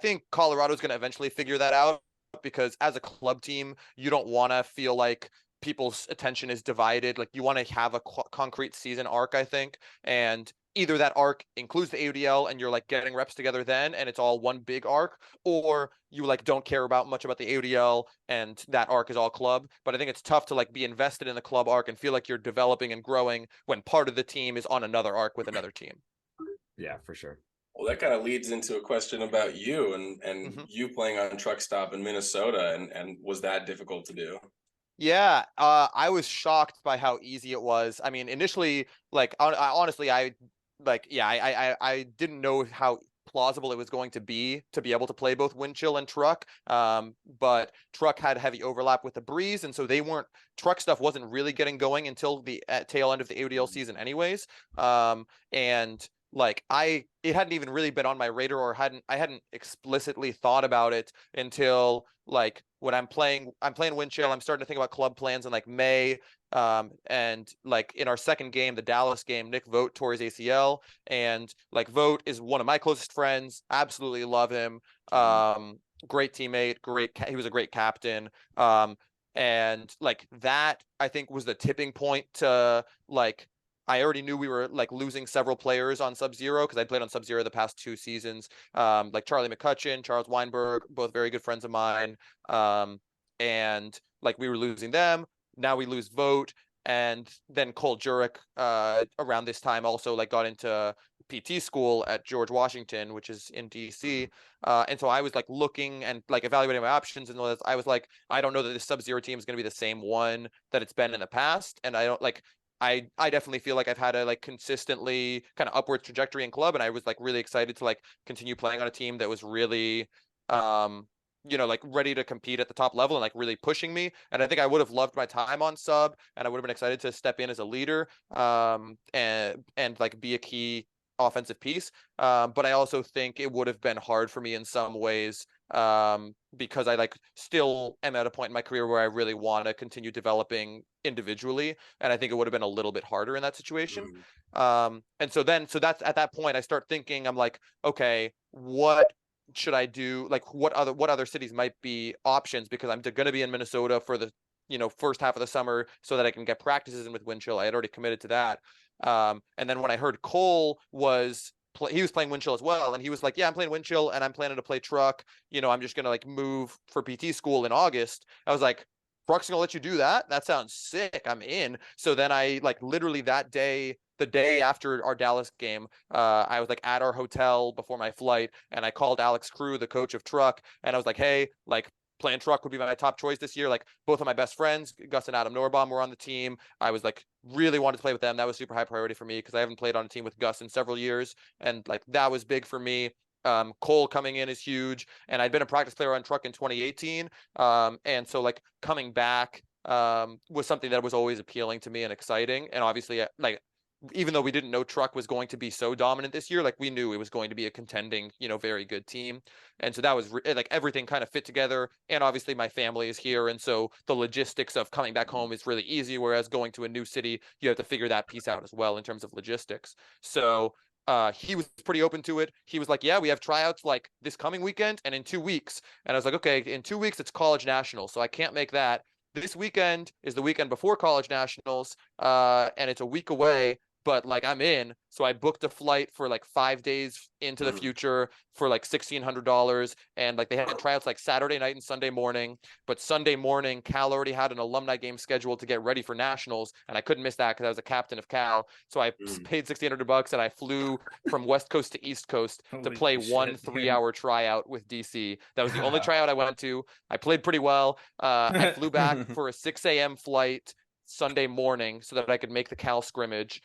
think Colorado's going to eventually figure that out because as a club team, you don't want to feel like people's attention is divided. Like you want to have a concrete season arc, I think, and either that arc includes the AUDL and you're like getting reps together then and it's all one big arc, or you like don't care about much about the AUDL and that arc is all club. But I think it's tough to like be invested in the club arc and feel like you're developing and growing when part of the team is on another arc with another team. Yeah, for sure. Well, that kind of leads into a question about you and you playing on truck stop in Minnesota, and was that difficult to do? Yeah, I was shocked by how easy it was. I mean, initially, like honestly, I didn't know how plausible it was going to be able to play both wind chill and truck. But truck had heavy overlap with the breeze, and so truck stuff wasn't really getting going until the tail end of the AUDL season, anyways. And like it hadn't even really been on my radar, or I hadn't explicitly thought about it until like when I'm playing wind chill. I'm starting to think about club plans in like May. And like in our second game, the Dallas game, Nick Vogt tore his ACL, and like Vogt is one of my closest friends. Absolutely love him. Great teammate, he was a great captain. And like that, I think was the tipping point to like, I already knew we were like losing several players on Sub-Zero because I played on Sub-Zero the past 2 seasons. Like Charlie McCutcheon, Charles Weinberg, both very good friends of mine. And like we were losing them. Now we lose Vogt. And then Cole Jurek around this time also like got into PT school at George Washington, which is in DC. And so I was like looking and like evaluating my options, and I was like, I don't know that this Sub-Zero team is going to be the same one that it's been in the past. And I don't like, I definitely feel like I've had a like consistently kind of upward trajectory in club, and I was like really excited to like continue playing on a team that was really like ready to compete at the top level and like really pushing me. And I think I would have loved my time on sub, and I would have been excited to step in as a leader and like be a key offensive piece. But I also think it would have been hard for me in some ways because I like still am at a point in my career where I really want to continue developing individually, and I think it would have been a little bit harder in that situation. And so that's at that point I start thinking, I'm like, okay, what should I do? Like what other cities might be options, because I'm going to be in Minnesota for the first half of the summer so that I can get practices in with wind chill. I had already committed to that. And then when I heard Cole he was playing wind chill as well, and he was like, yeah, I'm playing wind chill and I'm planning to play truck. I'm just gonna like move for PT school in August. I was like, truck's gonna let you do that? That sounds sick. I'm in. So then I like literally that day, the day after our Dallas game, I was like at our hotel before my flight, and I called Alex Crew, the coach of truck, and I was like, hey, like playing truck would be my top choice this year. Like both of my best friends, Gus and Adam Norbaum, were on the team. I was like really wanted to play with them. That was super high priority for me because I haven't played on a team with Gus in several years, and like that was big for me. Cole coming in is huge, and I'd been a practice player on truck in 2018. And so like coming back was something that was always appealing to me and exciting. And obviously like even though we didn't know truck was going to be so dominant this year, like we knew it was going to be a contending, very good team. And so that was like everything kind of fit together. And obviously my family is here. And so the logistics of coming back home is really easy. Whereas going to a new city, you have to figure that piece out as well in terms of logistics. So he was pretty open to it. He was like, yeah, we have tryouts like this coming weekend and in 2 weeks. And I was like, okay, in 2 weeks it's college nationals, so I can't make that. This weekend is the weekend before college nationals, and it's a week away, but like I'm in. So I booked a flight for like 5 days into the future for like $1,600. And like they had tryouts like Saturday night and Sunday morning. But Sunday morning, Cal already had an alumni game scheduled to get ready for nationals. And I couldn't miss that because I was a captain of Cal. So I paid $1,600 and I flew from West Coast to East Coast to Holy play shit, one dude. 3-hour tryout with DC. That was the only tryout I went to. I played pretty well. I flew back for a 6 a.m. flight Sunday morning so that I could make the Cal scrimmage.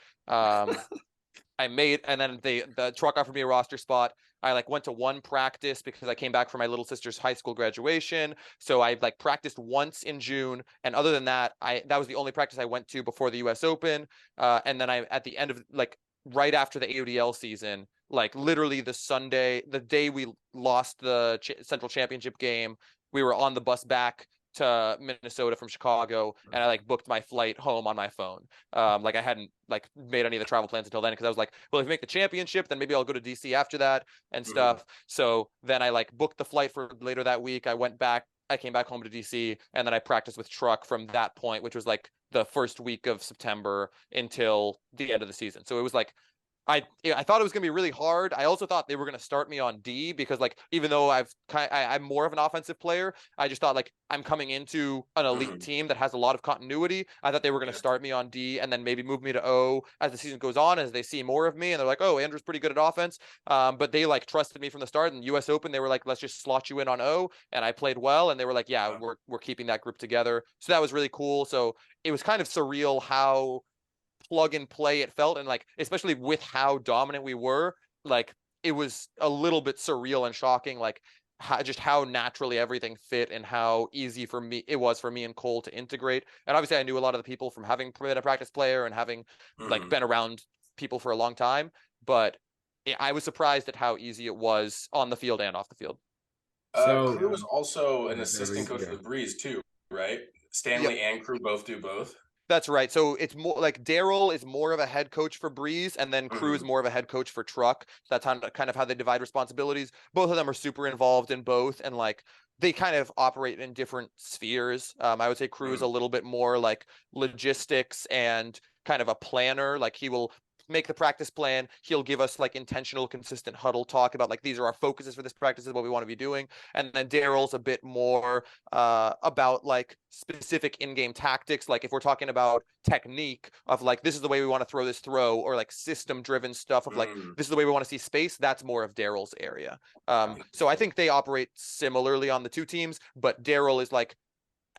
I made, and then the truck offered me a roster spot. I like went to one practice because I came back for my little sister's high school graduation. So I like practiced once in June. And other than that, that was the only practice I went to before the US Open. And then at the end of like right after the AODL season, like literally the day we lost the Central Championship game, we were on the bus back to Minnesota from Chicago, and I like booked my flight home on my phone. Like I hadn't like made any of the travel plans until then because I was like, well, if we make the championship, then maybe I'll go to DC after that and stuff. So then I like booked the flight for later that week. I came back home to DC, and then I practiced with Truck from that point, which was like the first week of September until the end of the season. So it was like I thought it was gonna be really hard. I also thought they were gonna start me on D because like even though I'm more of an offensive player, I just thought like I'm coming into an elite team that has a lot of continuity. I thought they were gonna start me on D and then maybe move me to O as the season goes on, as they see more of me and they're like, oh, Andrew's pretty good at offense. But they like trusted me from the start. And US Open, they were like, let's just slot you in on O, and I played well, and they were like, yeah, we're keeping that group together. So that was really cool. So it was kind of surreal how plug and play it felt, and like especially with how dominant we were, like it was a little bit surreal and shocking, like how naturally everything fit and how easy for me it was for me and Cole to integrate. And obviously I knew a lot of the people from having been a practice player and having like been around people for a long time, but I was surprised at how easy it was on the field and off the field. Crew is also an assistant coach for the Breeze too, right? Stanley and Crew both do both. That's right. So it's more like Daryl is more of a head coach for Breeze, and then Crew is more of a head coach for Truck. So that's kind of how they divide responsibilities. Both of them are super involved in both, and like they kind of operate in different spheres. I would say Crew is a little bit more like logistics and kind of a planner. Like he will make the practice plan. He'll give us like intentional, consistent huddle talk about like these are our focuses for this practice, is what we want to be doing. And then Daryl's a bit more about like specific in-game tactics. Like if we're talking about technique of like this is the way we want to throw this throw, or like system-driven stuff of like this is the way we want to see space. That's more of Daryl's area. So I think they operate similarly on the two teams, but Daryl is like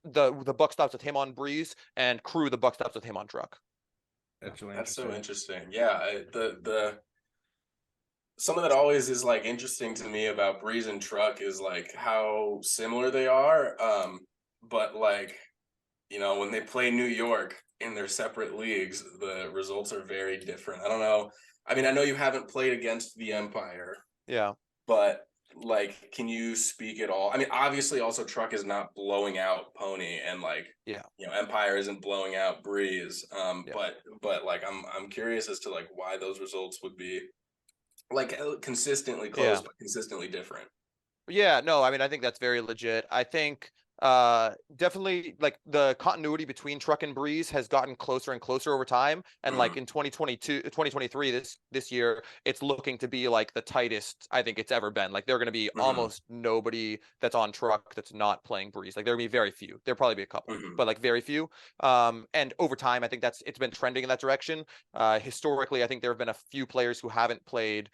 the buck stops with him on Breeze, and Crew the buck stops with him on Truck. That's so interesting. Yeah, the something that always is like interesting to me about Breeze and Truck is like how similar they are. But like, you know, when they play New York in their separate leagues, the results are very different. I don't know. I mean, I know you haven't played against the Empire. Yeah. But like, can you speak at all? I mean, obviously also Truck is not blowing out Pony, and like, you know, Empire isn't blowing out Breeze. But like I'm curious as to like why those results would be like consistently close but consistently different. Yeah, no, I mean I think that's very legit. I think definitely like the continuity between Truck and Breeze has gotten closer and closer over time, and like in 2023 this year it's looking to be like the tightest I think it's ever been. Like there're going to be almost nobody that's on Truck that's not playing Breeze. Like there'll be very few. There'll probably be a couple, but like very few. And over time I think it's been trending in that direction. Historically I think there have been a few players who haven't played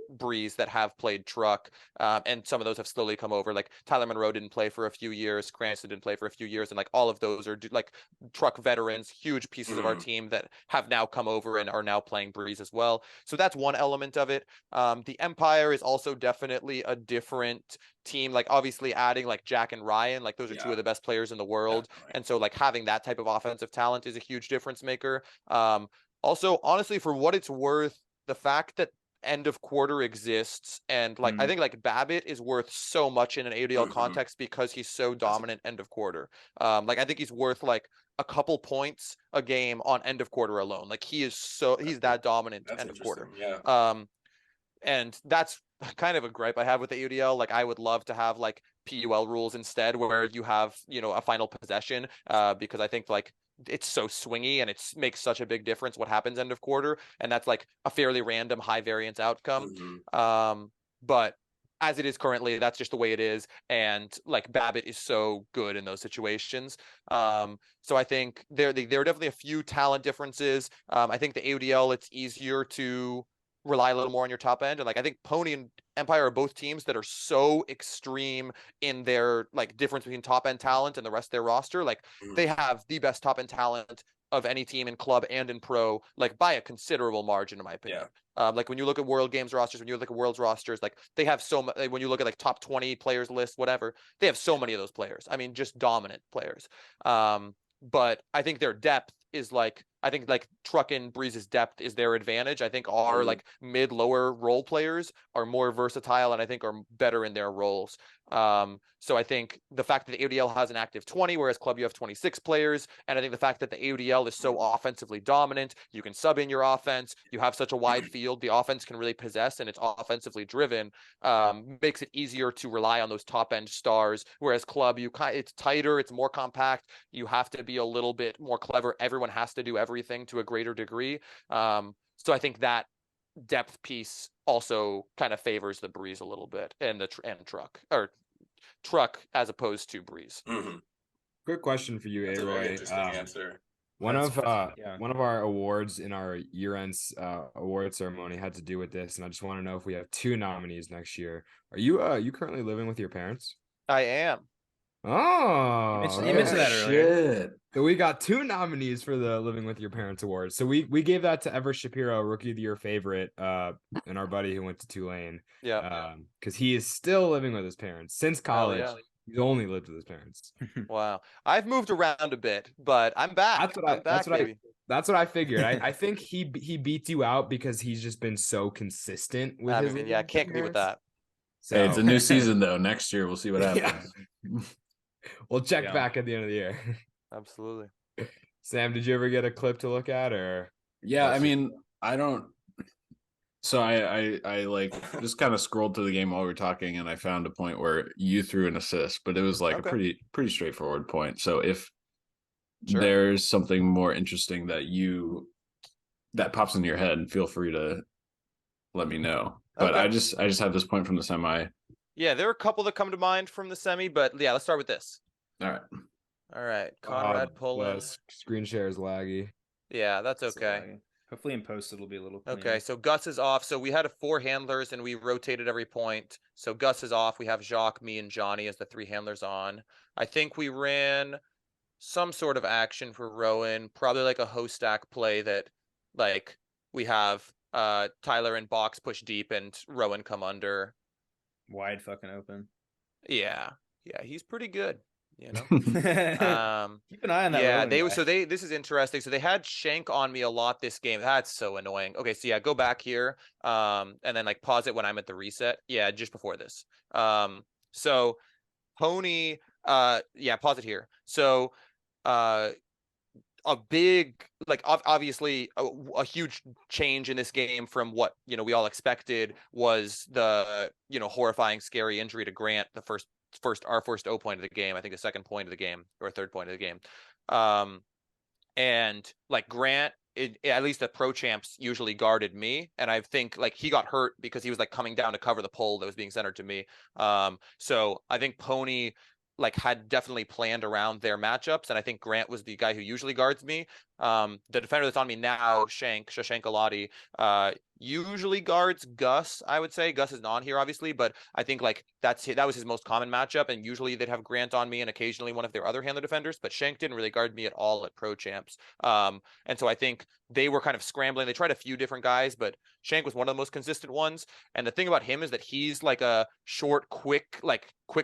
Breeze that have played Truck, and some of those have slowly come over. Like Tyler Monroe didn't play for a few years, Cranston didn't play for a few years, and like all of those are like Truck veterans, huge pieces of our team that have now come over and are now playing Breeze as well. So that's one element of it. The Empire is also definitely a different team. Like obviously adding like Jack and Ryan, like those are two of the best players in the world, and so like having that type of offensive talent is a huge difference maker. Also, honestly, for what it's worth, the fact that end of quarter exists, and like I think like Babbitt is worth so much in an ADL context because he's so dominant end of quarter. Like I think he's worth like a couple points a game on end of quarter alone. Like he's that dominant end of quarter. Yeah. And that's kind of a gripe I have with the ADL. Like I would love to have like PUL rules instead, where you have, you know, a final possession, because I think like it's so swingy and it makes such a big difference what happens end of quarter, and that's like a fairly random high variance outcome. But as it is currently, that's just the way it is, and like Babbitt is so good in those situations. So I think there are definitely a few talent differences. I think the ADL, it's easier to rely a little more on your top end, and like I think Pony and Empire are both teams that are so extreme in their like difference between top end talent and the rest of their roster. Like they have the best top end talent of any team in club and in pro, like by a considerable margin, in my opinion. Like when you look at World Games rosters, when you look at World's rosters, like they have so much. When you look at like top 20 players list, whatever, they have so many of those players. I mean, just dominant players. But I think their depth is like, I think like Truck and Breeze's depth is their advantage. I think our like mid lower role players are more versatile and I think are better in their roles. So I think the fact that the AUDL has an active 20, whereas club you have 26 players, and I think the fact that the AUDL is so offensively dominant, you can sub in your offense, you have such a wide field, the offense can really possess, and it's offensively driven, makes it easier to rely on those top end stars. Whereas club, it's tighter, it's more compact, you have to be a little bit more clever. Everyone has to do everything to a greater degree. So I think that depth piece also kind of favors the Breeze a little bit, and the truck as opposed to Breeze. Quick question for you, That's a very ARoy. interesting answer. One of our awards in our year-end award ceremony had to do with this, and I just want to know if we have 2 nominees next year. Are you currently living with your parents? I am. Oh, you mentioned that earlier. So we got 2 nominees for the Living with Your Parents award. So we gave that to Ever Shapiro, Rookie of the Year favorite, and our buddy who went to Tulane. Yeah. Because he is still living with his parents since college. Yeah. He's only lived with his parents. Wow. I've moved around a bit, but I'm back. That's what I figured. I think he beats you out because he's just been so consistent with his. I can't agree with that. So, hey, it's a new season though. Next year we'll see what happens. We'll check back at the end of the year. Absolutely. Sam, did you ever get a clip to look at, or? Yeah, I mean, I don't. So I like just kind of scrolled through the game while we were talking, and I found a point where you threw an assist, but it was like a pretty straightforward point. So if there's something more interesting that pops into your head, feel free to let me know. But I just have this point from the semi. Yeah, there are a couple that come to mind from the semi, but yeah, let's start with this. All right. Conrad pulling. Screen share is laggy. Yeah, that's okay. Hopefully in post it'll be a little cleaner. Okay, so Gus is off. So we had 4 handlers and we rotated every point. So Gus is off. We have Jacques, me, and Johnny as the 3 handlers on. I think we ran some sort of action for Rowan, probably like a host stack play that like we have Tyler and Box push deep and Rowan come under. Wide fucking open. Yeah, he's pretty good. You know, keep an eye on that. Yeah, this is interesting. So they had Shank on me a lot this game. That's so annoying. Okay, so yeah, go back here, and then like pause it when I'm at the reset. Yeah, just before this. So Pony, pause it here. So, a big, like obviously a huge change in this game from what we all expected was the horrifying, scary injury to Grant. Our first O point of the game, I think the second point of the game or third point of the game. And like Grant, at least the pro champs usually guarded me, and I think like he got hurt because he was like coming down to cover the pole that was being centered to me. So I think Pony like had definitely planned around their matchups, and I think Grant was the guy who usually guards me. The defender that's on me now, Shashank Alati, usually guards Gus. I would say Gus is not here obviously, but I think like that was his most common matchup, and usually they'd have Grant on me and occasionally one of their other handler defenders, but Shank didn't really guard me at all at pro champs. And so I think they were kind of scrambling. They tried a few different guys, but Shank was one of the most consistent ones. And the thing about him is that he's like a short, quick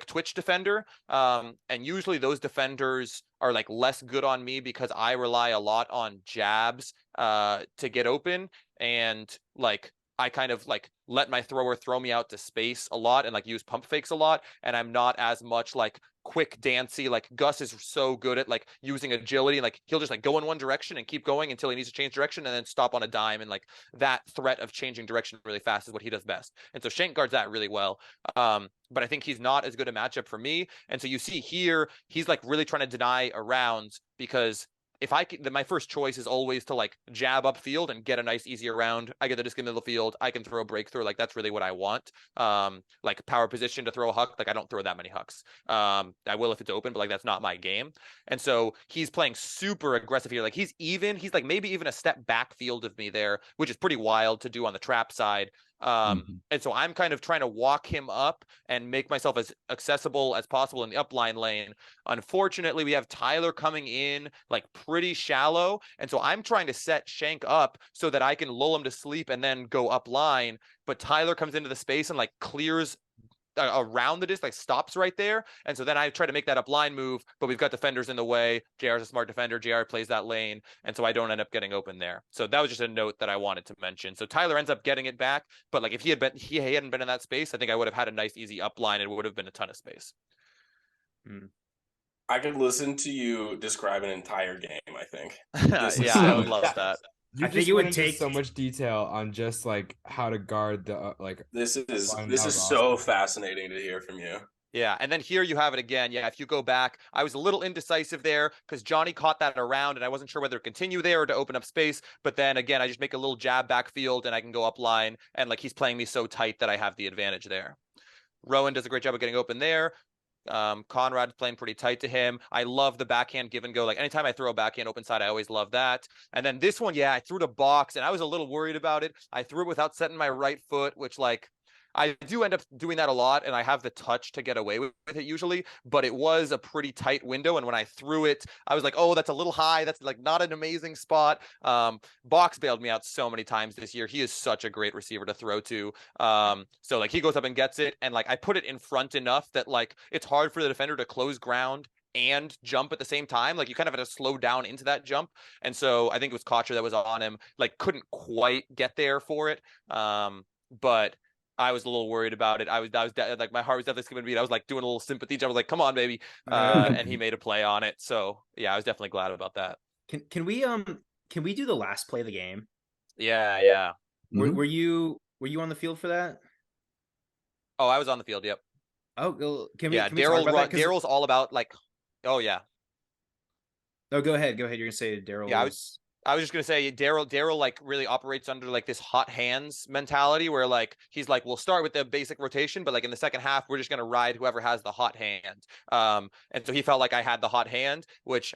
twitch defender. And usually those defenders are like less good on me because I rely a lot on jabs to get open. And like I kind of like let my thrower throw me out to space a lot and like use pump fakes a lot. And I'm not as much like quick dancy. Like Gus is so good at like using agility. Like he'll just like go in one direction and keep going until he needs to change direction and then stop on a dime. And like that threat of changing direction really fast is what he does best. And so Shank guards that really well. But I think he's not as good a matchup for me. And so you see here, he's like really trying to deny a rounds because if I can, my first choice is always to like jab upfield and get a nice easy round. I get the disc in the middle of the field. I can throw a breakthrough. Like that's really what I want. Like power position to throw a huck. Like I don't throw that many hucks. I will if it's open, but like that's not my game. And so he's playing super aggressive here. Like he's like maybe even a step back field of me there, which is pretty wild to do on the trap side. And so I'm kind of trying to walk him up and make myself as accessible as possible in the upline lane. Unfortunately, we have Tyler coming in like pretty shallow. And so I'm trying to set Shank up so that I can lull him to sleep and then go up line. But Tyler comes into the space and like clears around the disc, like stops right there. And so then I try to make that up line move, but we've got defenders in the way. JR's a smart defender. JR plays that lane. And so I don't end up getting open there. So that was just a note that I wanted to mention. So Tyler ends up getting it back. But like if he hadn't been in that space, I think I would have had a nice, easy up line. It would have been a ton of space. I could listen to you describe an entire game, I think. Yeah, I would love that. You think it would take so much detail on just like how to guard the This is so fascinating to hear from you. Yeah, and then here you have it again. Yeah, if you go back, I was a little indecisive there because Johnny caught that around and I wasn't sure whether to continue there or to open up space. But then again, I just make a little jab backfield and I can go up line and like he's playing me so tight that I have the advantage there. Rowan does a great job of getting open there. Conrad's playing pretty tight to him. I love the backhand give and go. Like anytime I throw a backhand open side, I always love that. And then this one, yeah, I threw to box and I was a little worried about it. I threw it without setting my right foot, which like I do end up doing that a lot, and I have the touch to get away with it usually, but it was a pretty tight window. And when I threw it, I was like, oh, that's a little high. That's like not an amazing spot. Box bailed me out so many times this year. He is such a great receiver to throw to. So like he goes up and gets it, and like I put it in front enough that like it's hard for the defender to close ground and jump at the same time. Like you kind of had to slow down into that jump. And so I think it was Kocher that was on him, like couldn't quite get there for it. But I was a little worried about it. I was like, my heart was definitely skipping a beat. I was like doing a little sympathy. I was like, come on, baby. And he made a play on it. So yeah, I was definitely glad about that. Can we do the last play of the game? Yeah. Were you on the field for that? Oh, I was on the field. Yep. Oh, can we? Yeah, can we talk about that? Daryl's all about like, oh yeah. Oh, go ahead. You're gonna say Daryl. Yeah, I was just gonna say Daryl like really operates under like this hot hands mentality where like he's like, we'll start with the basic rotation, but like in the second half, we're just gonna ride whoever has the hot hand. And so he felt like I had the hot hand, which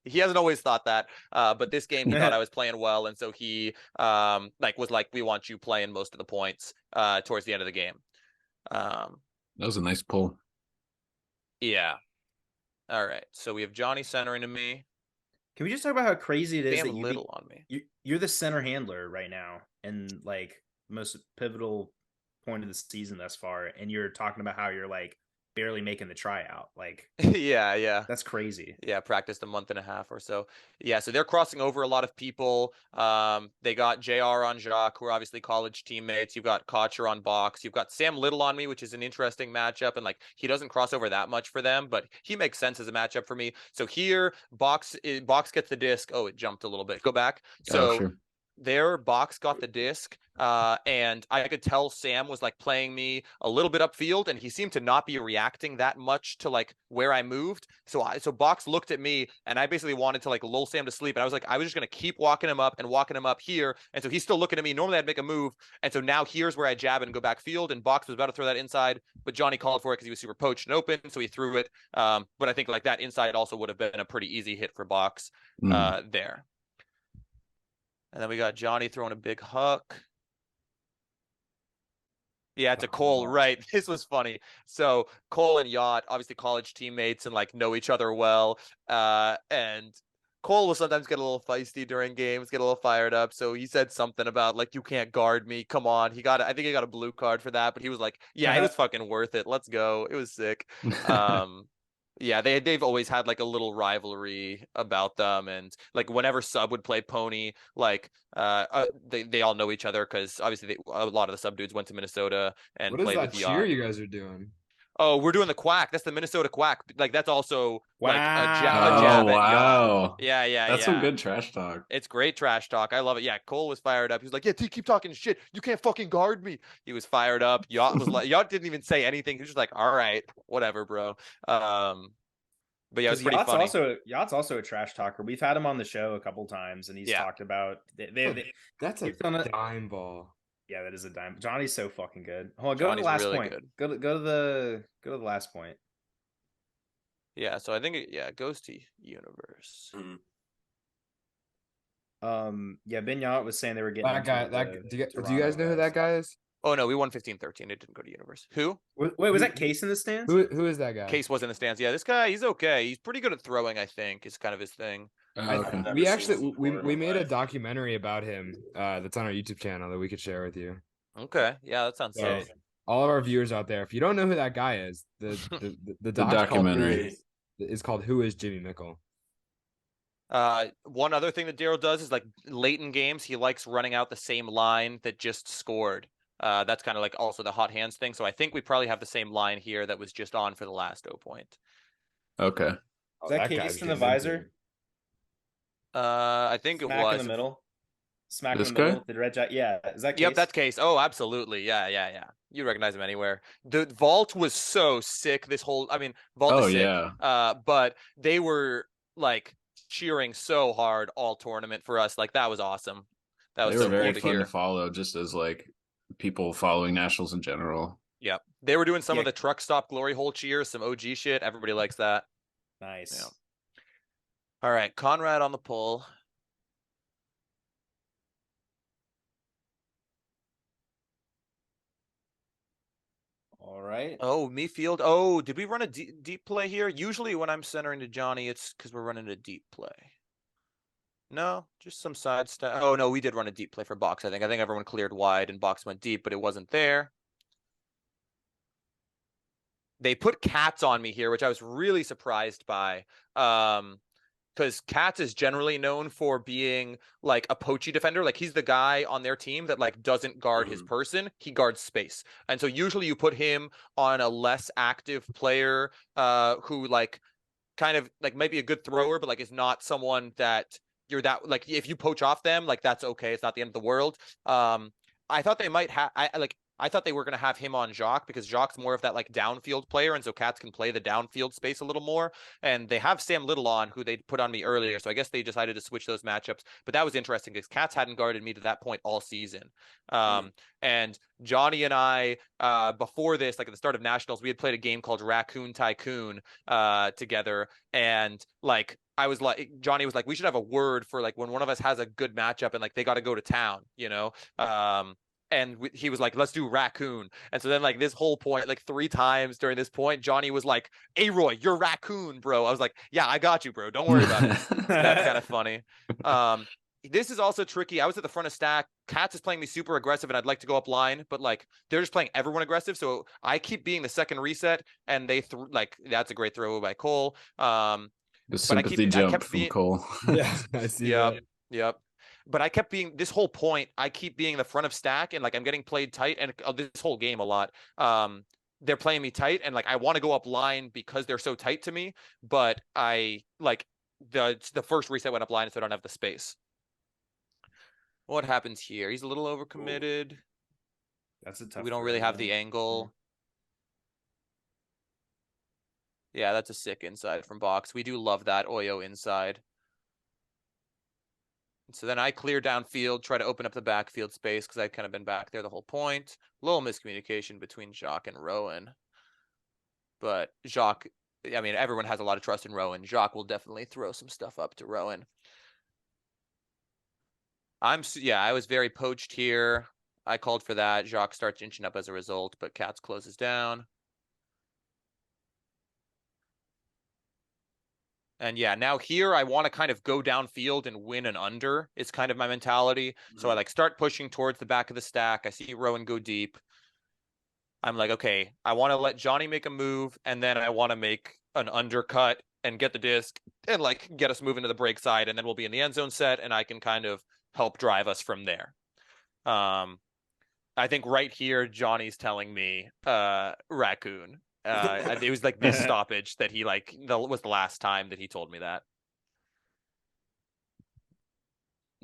he hasn't always thought that. But this game he thought I was playing well, and so he like was like, we want you playing most of the points towards the end of the game. That was a nice pull. Yeah. All right. So we have Johnny centering to me. Can we just talk about how crazy it is that little on me? You're the center handler right now, and like most pivotal point of the season thus far, and you're talking about how you're like barely making the tryout. Like, yeah, that's crazy. Yeah, practiced a month and a half or so. Yeah, so they're crossing over a lot of people. They got JR on Jacques, who are obviously college teammates. You've got Kocher on Box. You've got Sam Little on me, which is an interesting matchup. And like he doesn't cross over that much for them, but he makes sense as a matchup for me. So here, Box gets the disc. Oh, it jumped a little bit. Go back. So sure. There, Box got the disc, and I could tell Sam was like playing me a little bit upfield, and he seemed to not be reacting that much to like where I moved. So Box looked at me, and I basically wanted to like lull Sam to sleep, and I was just gonna keep walking him up here, and so he's still looking at me. Normally I'd make a move, and so now here's where I jab and go back field, and Box was about to throw that inside, but Johnny called for it because he was super poached and open, so he threw it. But I think like that inside also would have been a pretty easy hit for Box there. And then we got Johnny throwing a big huck. Yeah, to Cole, right. This was funny. So Cole and Yacht, obviously college teammates and like know each other well. And Cole will sometimes get a little feisty during games, get a little fired up. So he said something about like, you can't guard me. Come on. I think he got a blue card for that, but he was like, yeah, it was fucking worth it. Let's go. It was sick. Yeah, they've always had like a little rivalry about them, and like whenever sub would play pony, like they all know each other because obviously a lot of the sub dudes went to Minnesota and What is played that with cheer Yacht. you guys are doing? Oh, we're doing the quack. That's the Minnesota quack. Like that's also like a Wow. jab Oh at Yacht. wow. Yeah, yeah, That's some yeah. good trash talk. It's great trash talk. I love it. Yeah, Cole was fired up. He was like, "Yeah, T, keep talking shit. You can't fucking guard me." He was fired up. Yacht was like, Yacht didn't even say anything. He was just like, "All right, whatever, bro." But yeah, it was Because pretty funny. Yacht's also a trash talker. We've had him on the show a couple times, and he's Yeah. talked about That's a he's done it- dime ball. Yeah, that is a dime. Johnny's so fucking good. Hold on, go to Johnny's the last really point. good. Go to the last point. Yeah, so I think it goes to universe. Yeah, Ben Yacht was saying they were getting That guy. into That the do you Toronto guys know who that guy is? Oh no, we won 15-13. It didn't go to universe. Who? Wait, was that Case in the stands? Who is that guy? Case was in the stands. Yeah, this guy, he's okay. He's pretty good at throwing, I think, is kind of his thing. Okay. never We seen actually him before in we my made a life. documentary about him that's on our YouTube channel that we could share with you. Okay. Yeah, that sounds So, sick. all of our viewers out there, if you don't know who that guy is, the doc documentary is called "Who Is Jimmy Mickle?" One other thing that Daryl does is like late in games, he likes running out the same line that just scored. That's kind of like also the hot hands thing. So I think we probably have the same line here that was just on for the last O point. Okay. Is that guy's Case in the getting visor? into it. I think it Smack in was. the middle. Smack This in the middle guy? with the red jacket. Yeah, is that Case? Yep, that's Case. Oh, absolutely. Yeah, yeah, yeah. You recognize him anywhere. The vault was so sick. Vault Oh is sick. yeah. But they were like cheering so hard all tournament for us. Like that was awesome. That was They were so very cool to fun hear. to follow, just as like people following nationals in general. Yep. They were doing some Yeah. of the truck stop glory hole cheers, some OG shit. Everybody likes that. Nice. Yeah. All right, Conrad on the pull. All right. Oh, me field. Oh, did we run a deep play here? Usually when I'm centering to Johnny, it's because we're running a deep play. No, just some side stuff. Oh, no, we did run a deep play for box, I think. I think everyone cleared wide and box went deep, but it wasn't there. They put cats on me here, which I was really surprised by. Because Cats is generally known for being like a poachy defender. Like he's the guy on their team that like doesn't guard his person. He guards space. And so usually you put him on a less active player who like kind of like might be a good thrower, but like is not someone that you're that like if you poach off them, like that's okay. It's not the end of the world. I thought they might have I thought they were going to have him on Jacques because Jacques' more of that like downfield player. And so Cats can play the downfield space a little more. And they have Sam Little on who they put on me earlier. So I guess they decided to switch those matchups. But that was interesting because Cats hadn't guarded me to that point all season. And Johnny and I, before this, like at the start of Nationals, we had played a game called Raccoon Tycoon together. And like, I was like, Johnny was like, we should have a word for like when one of us has a good matchup and like they got to go to town, you know? And he was like, let's do raccoon. And so then like this whole point, like 3 times during this point, Johnny was like, ARoy, you're raccoon, bro. I was like, yeah, I got you, bro. Don't worry about it. That's kind of funny. This is also tricky. I was at the front of stack. Cats is playing me super aggressive and I'd like to go up line, but like they're just playing everyone aggressive. So I keep being the second reset and they like, that's a great throw by Cole. The sympathy jump from Cole. Yeah, I see. Yep. Yep. But I kept being this whole point. I keep being the front of stack and like I'm getting played tight and this whole game a lot. They're playing me tight and like I want to go up line because they're so tight to me. But I like the first reset went up line, so I don't have the space. What happens here? He's a little overcommitted. That's a tough. We don't really have the angle. Yeah, that's a sick inside from box. We do love that Oyo inside. So then I clear downfield, try to open up the backfield space because I've kind of been back there the whole point. A little miscommunication between Jacques and Rowan. But Jacques, I mean, everyone has a lot of trust in Rowan. Jacques will definitely throw some stuff up to Rowan. I was very poached here. I called for that. Jacques starts inching up as a result, but Cats closes down. And yeah, now here I want to kind of go downfield and win an under. It's kind of my mentality. So I like start pushing towards the back of the stack. I see Rowan go deep. I'm like, okay, I want to let Johnny make a move, and then I want to make an undercut and get the disc and like get us moving to the break side, and then we'll be in the end zone set, and I can kind of help drive us from there. I think right here, Johnny's telling me raccoon. It was like this stoppage that he was the last time that he told me that.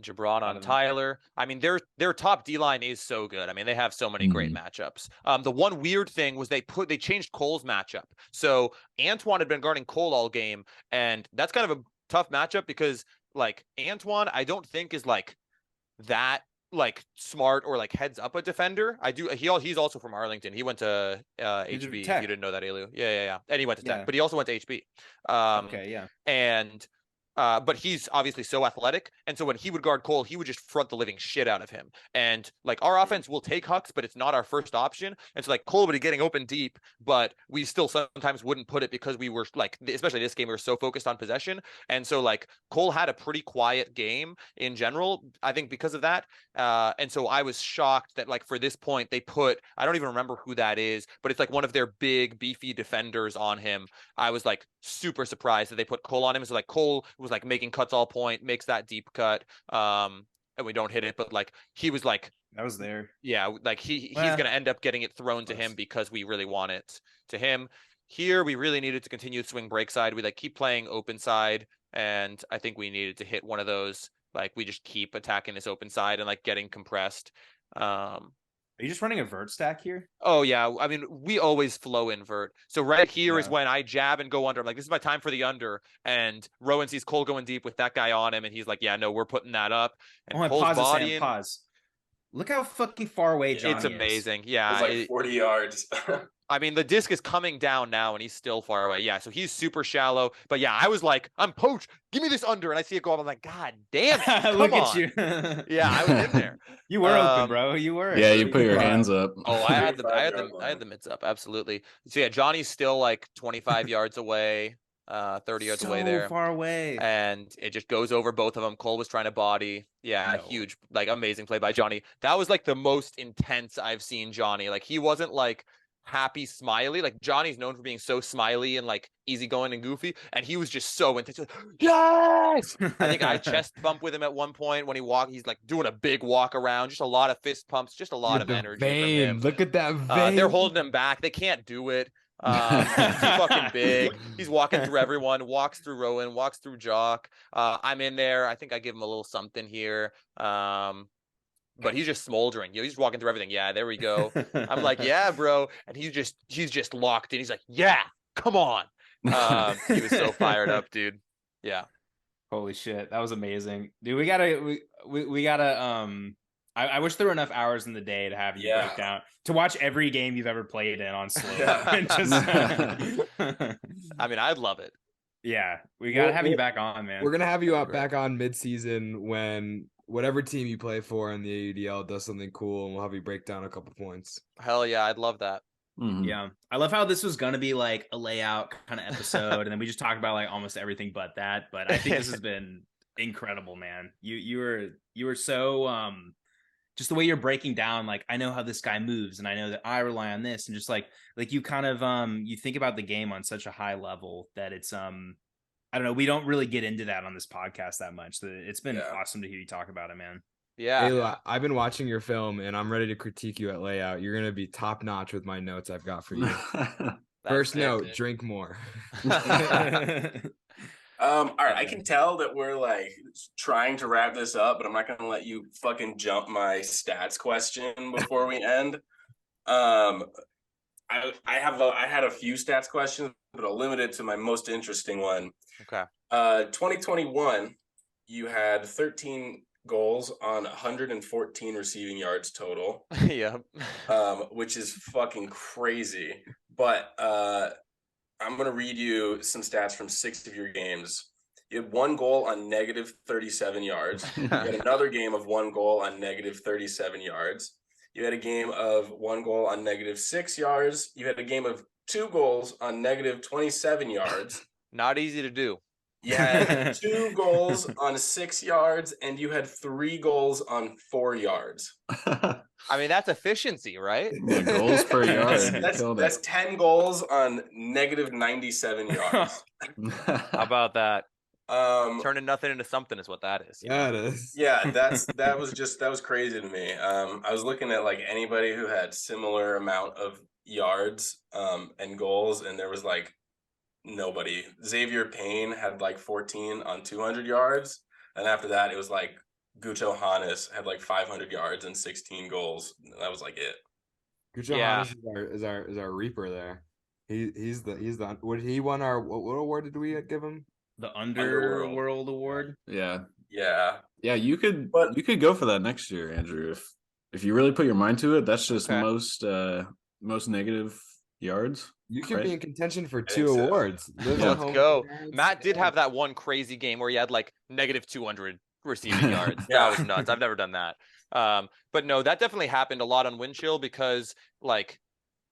Jabron on Tyler. I mean, their top D line is so good. I mean, they have so many great matchups. The one weird thing was they changed Cole's matchup. So Antoine had been guarding Cole all game, and that's kind of a tough matchup because like Antoine, I don't think is like that like smart or like heads up a defender. He's also from Arlington. He went to HB. If you didn't know that, Alew. Yeah. And he went to Tech, but he also went to HB. Okay, yeah. And but he's obviously so athletic, and so when he would guard Cole, he would just front the living shit out of him. And like our offense will take Hux, but it's not our first option. And so like Cole would be getting open deep, but we still sometimes wouldn't put it because we were like, especially this game, we were so focused on possession. And so like Cole had a pretty quiet game in general, I think because of that. And so I was shocked that like for this point they put, I don't even remember who that is, but it's like one of their big beefy defenders on him. I was like super surprised that they put Cole on him. So like Cole was like making cuts all point, makes that deep cut, and we don't hit it, but like he was like, I was there. Yeah, like he's gonna end up getting it thrown to him because we really want it to him. Here we really needed to continue to swing break side. We like keep playing open side, and I think we needed to hit one of those. Like we just keep attacking this open side and like getting compressed. Are you just running a vert stack here? Oh yeah, I mean we always flow invert. So right here is when I jab and go under. I'm like, this is my time for the under. And Rowan sees Cole going deep with that guy on him, and he's like, yeah, no, we're putting that up. And Cole's bodying. Pause. Look how fucking far away Johnny is. It's amazing. Yeah, it's like 40 yards. I mean, the disc is coming down now, and he's still far away. Yeah, so he's super shallow. But yeah, I was like, I'm poached. Give me this under, and I see it go up. I'm like, God damn it! Come Look on. at you. Yeah, I was in there. You were open, bro. You were. Yeah, you put your hands up. Oh, I had the mids up. Absolutely. So yeah, Johnny's still like 25 yards away, 30 yards away there. So far away. And it just goes over both of them. Cole was trying to body. Yeah, huge, like amazing play by Johnny. That was like the most intense I've seen Johnny. Like he wasn't like happy, smiley. Like Johnny's known for being so smiley and like easygoing and goofy, and he was just so intense. Like, yes! I think I chest bump with him at one point when he walked. He's like doing a big walk around, just a lot of fist pumps, just a lot of energy from him. Look at that vein. They're holding him back. They can't do it. He's too fucking big. He's walking through everyone, walks through Rowan, walks through Jock. I'm in there. I think I give him a little something here. But he's just smoldering. He's just walking through everything. Yeah, there we go. I'm like, yeah, bro. And he's just locked in. He's like, yeah, come on. He was so fired up, dude. Yeah. Holy shit. That was amazing. Dude, we gotta I wish there were enough hours in the day to have you break down to watch every game you've ever played in on slow. I mean, I'd love it. Yeah, we gotta have you back on, man. We're gonna have you back on mid-season when whatever team you play for in the AUDL does something cool, and we'll have you break down a couple points. Hell yeah, I'd love that. Mm-hmm. Yeah, I love how this was gonna be like a layout kind of episode, and then we just talked about like almost everything but that. But I think this has been incredible, man. You were so just the way you're breaking down, like I know how this guy moves, and I know that I rely on this, and just like you kind of you think about the game on such a high level that it's I don't know, we don't really get into that on this podcast that much. It's been awesome to hear you talk about it, man. Yeah. Alew, I've been watching your film, and I'm ready to critique you at layout. You're gonna be top notch with my notes I've got for you. First note: drink more. All right, I can tell that we're like trying to wrap this up, but I'm not gonna let you fucking jump my stats question before we end. I had a few stats questions, but I'll limit it to my most interesting one. Okay. 2021, you had 13 goals on 114 receiving yards total. Yeah. Which is fucking crazy. But I'm going to read you some stats from 6 of your games. You had 1 goal on negative 37 yards. You had another game of 1 goal on negative 37 yards. You had a game of 1 goal on negative 6 yards. You had a game of 2 goals on negative 27 yards. Not easy to do. You had 2 goals on 6 yards, and you had 3 goals on 4 yards. I mean, that's efficiency, right? Yeah, goals per yard. You That's killed that's it. 10 goals on negative 97 yards. How about that? Um, Turning nothing into something is what that is. Yeah, it is. yeah, that was crazy to me. I was looking at like anybody who had similar amount of yards and goals, and there was like nobody. Xavier Payne had like 14 on 200 yards, and after that it was like Gucho Hannes had like 500 yards and 16 goals. That was like it. Gucho Yeah. Hannes is our reaper there. He's the what he won our what award did we give him? The Underworld. Underworld Award. Yeah. Yeah. Yeah, you could But- you could go for that next year, Andrew. If you really put your mind to it, that's just Okay. most negative yards. You could Right. be in contention for think 2 so. awards. Live Yeah. at Let's home go. yards. Matt did have that one crazy game where he had like negative 200 receiving yards. Yeah. That was nuts. I've never done that. But no, that definitely happened a lot on Wind Chill because like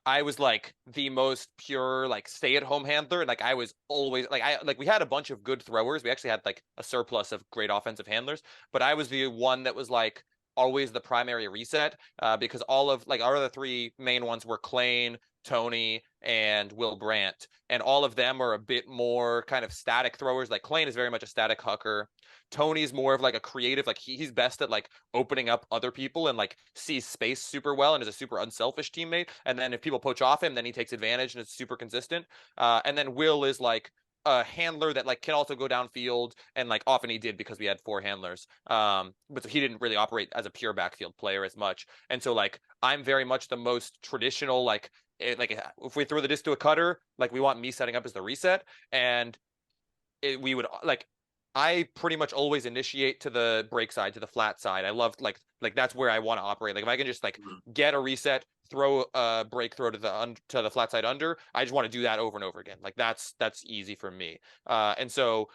I was like the most pure like stay-at-home handler, and like I was always like we had a bunch of good throwers. We actually had like a surplus of great offensive handlers, but I was the one that was like always the primary reset because all of like our other 3 main ones were Klain, Tony, and Will Brandt, and all of them are a bit more kind of static throwers. Like Klain is very much a static hucker. Tony's more of like a creative, like he's best at like opening up other people and like sees space super well and is a super unselfish teammate. And then if people poach off him, then he takes advantage and is super consistent. And then Will is like a handler that like can also go downfield, and like often he did because we had 4 handlers. But so he didn't really operate as a pure backfield player as much. And so like I'm very much the most traditional like if we throw the disc to a cutter, like we want me setting up as the reset, and we would like I pretty much always initiate to the break side, to the flat side. I love like that's where I want to operate. Like if I can just like get a reset, throw a break throw to the flat side under, I just want to do that over and over again. Like that's easy for me. And so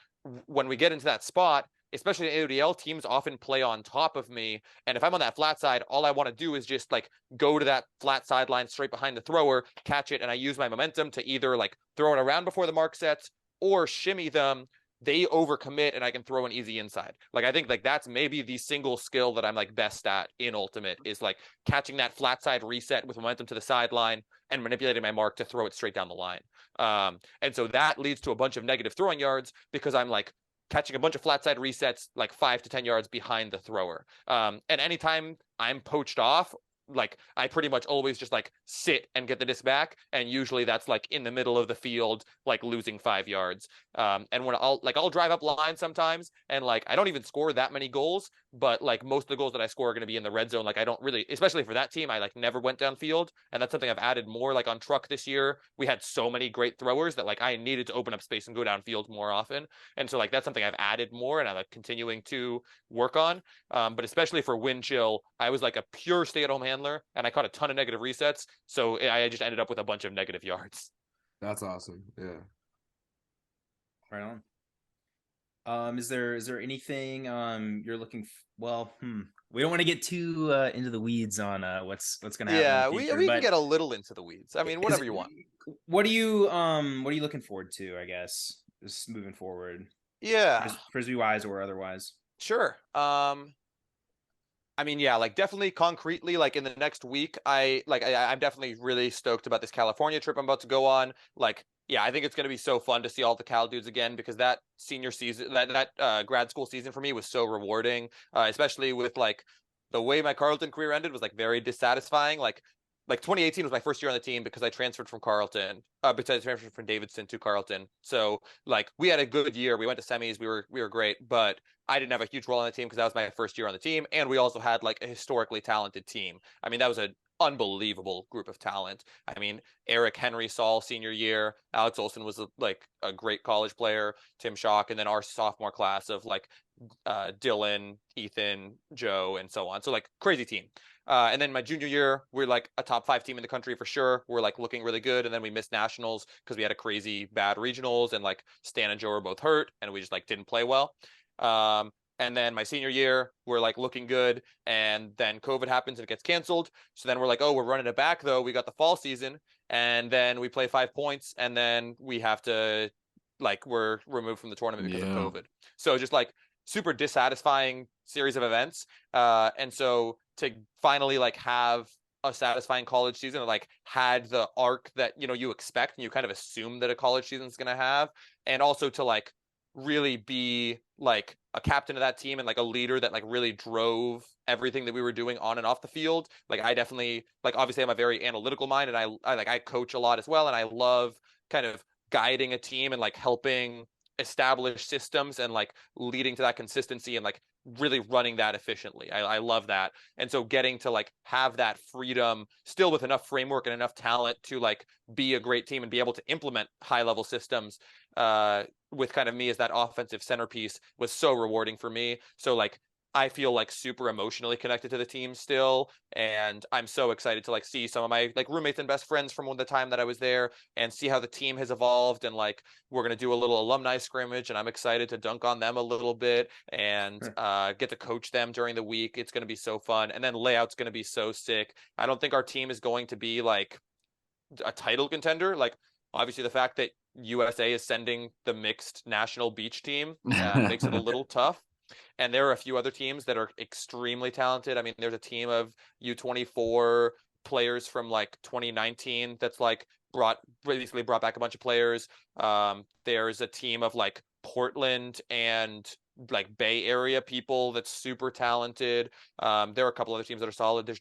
when we get into that spot, especially in AODL, teams often play on top of me. And if I'm on that flat side, all I want to do is just like go to that flat sideline straight behind the thrower, catch it, and I use my momentum to either like throw it around before the mark sets or shimmy them. They overcommit and I can throw an easy inside. Like I think like that's maybe the single skill that I'm like best at in Ultimate is like catching that flat side reset with momentum to the sideline and manipulating my mark to throw it straight down the line. And so that leads to a bunch of negative throwing yards because I'm like catching a bunch of flat side resets like 5 to 10 yards behind the thrower. And anytime I'm poached off, like I pretty much always just like sit and get the disc back, and usually that's like in the middle of the field, like losing 5 yards. And when I'll drive up line sometimes, and like I don't even score that many goals, but like most of the goals that I score are going to be in the red zone. Like I don't really, especially for that team, I like never went downfield, and that's something I've added more. Like on truck this year, we had so many great throwers that like I needed to open up space and go downfield more often, and so like that's something I've added more, and I'm like continuing to work on. But especially for Wind Chill, I was like a pure stay-at-home handler, and I caught a ton of negative resets, so I just ended up with a bunch of negative yards. That's awesome. Yeah. Right on. Is there anything you're looking we don't want to get too into the weeds on what's gonna happen Yeah, in the we future, can but get a little into the weeds. I mean, whatever you want. What are you looking forward to, I guess, just moving forward? Yeah, Frisbee wise or otherwise. sure. I mean, yeah, like definitely concretely, like in the next week, I'm definitely really stoked about this California trip I'm about to go on. Like, yeah, I think it's gonna be so fun to see all the Cal dudes again, because that senior season, that grad school season for me was so rewarding, especially with like the way my Carleton career ended was like very dissatisfying. Like 2018 was my first year on the team because I transferred from Carleton, because I transferred from Davidson to Carleton. So like we had a good year. We went to semis. We were great, but I didn't have a huge role on the team because that was my first year on the team. And we also had like a historically talented team. I mean, that was an unbelievable group of talent. I mean, Eric Henry Saul senior year, Alex Olson was like a great college player, Tim Schock, and then our sophomore class of like Dylan, Ethan, Joe, and so on. So like crazy team. And then my junior year, we're like a top 5 team in the country for sure. We're like looking really good. And then we missed nationals because we had a crazy bad regionals, and like Stan and Joe were both hurt, and we just like didn't play well. And then my senior year, we're like looking good, and then COVID happens and it gets canceled. So then we're like, oh, we're running it back though. We got the fall season, and then we play 5 points, and then we have to like were removed from the tournament because of Yeah. COVID. So just like super dissatisfying series of events. And so to finally like have a satisfying college season that like had the arc that you expect and you kind of assume that a college season is going to have, and also to like really be like a captain of that team and like a leader that like really drove everything that we were doing on and off the field. Like I definitely like obviously I'm a very analytical mind, and I coach a lot as well, and I love kind of guiding a team and like helping establish systems and like leading to that consistency and like really running that efficiently. I love that. And so getting to like have that freedom still with enough framework and enough talent to like be a great team and be able to implement high level systems with kind of me as that offensive centerpiece was so rewarding for me. So like I feel like super emotionally connected to the team still, and I'm so excited to like see some of my like roommates and best friends from the time that I was there and see how the team has evolved. And like we're gonna do a little alumni scrimmage, and I'm excited to dunk on them a little bit and get to coach them during the week. It's gonna be so fun, and then layout's gonna be so sick. I don't think our team is going to be like a title contender. Like obviously the fact that USA is sending the mixed national beach team makes it a little tough. And there are a few other teams that are extremely talented. I mean, there's a team of U24 players from like 2019 that's like basically brought back a bunch of players. There's a team of like Portland and like Bay Area people that's super talented. There are a couple other teams that are solid. There's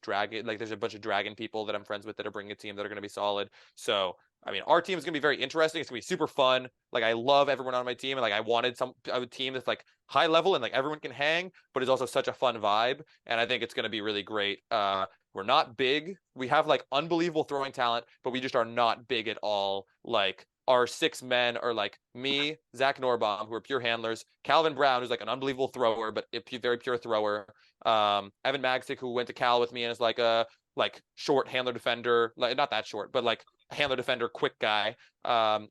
a bunch of Dragon people that I'm friends with that are bringing a team that are going to be solid. So I mean, our team is going to be very interesting. It's going to be super fun. Like, I love everyone on my team. And, like, I wanted a team that's, like, high level and, like, everyone can hang, but is also such a fun vibe. And I think it's going to be really great. We're not big. We have, like, unbelievable throwing talent, but we just are not big at all. Like, our 6 men are, like, me, Zach Norbaum, who are pure handlers, Calvin Brown, who's, like, an unbelievable thrower, but a very pure thrower, Evan Magsick, who went to Cal with me and is, like, a, like, short handler defender, like, not that short, but, like, handler defender, quick guy.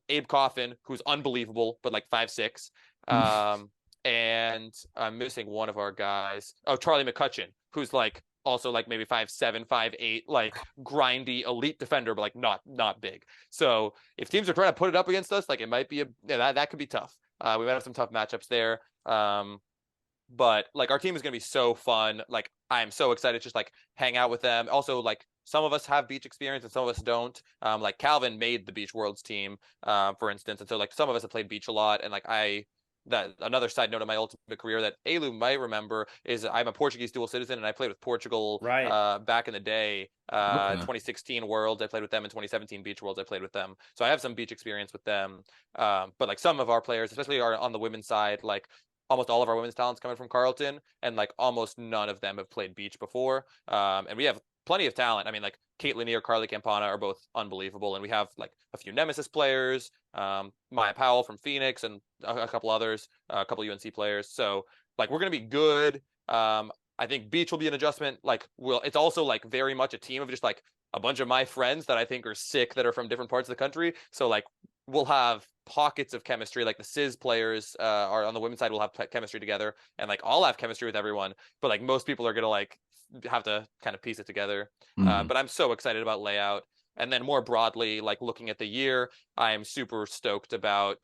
Abe Coffin, who's unbelievable, but like 5'6". And I'm missing one of our guys. Oh, Charlie McCutcheon, who's like also like maybe 5'7", 5'8", like grindy elite defender, but like not big. So if teams are trying to put it up against us, like it might be that could be tough. We might have some tough matchups there. But like our team is going to be so fun. Like I'm so excited to just like hang out with them. Also, like some of us have beach experience and some of us don't. Like Calvin made the Beach Worlds team, for instance. And so like some of us have played beach a lot. And like that another side note of my ultimate career that Alew might remember is I'm a Portuguese dual citizen and I played with Portugal back in the day. 2016 Worlds, I played with them. In 2017 Beach Worlds, I played with them. So I have some beach experience with them. But like some of our players, especially on the women's side, like almost all of our women's talents coming from Carleton, and like almost none of them have played beach before. And we have plenty of talent. I mean, like Kate Lanier, Carly Campana are both unbelievable, and we have like a few Nemesis players, Maya Powell from Phoenix, and a couple others, a couple UNC players. So like we're gonna be good. I think beach will be an adjustment. Like it's also like very much a team of just like a bunch of my friends that I think are sick that are from different parts of the country. So like we'll have pockets of chemistry. Like the CIS players are on the women's side will have chemistry together, and like I'll have chemistry with everyone. But like most people are gonna like have to kind of piece it together. But I'm so excited about layout. And then more broadly, like looking at the year, I am super stoked about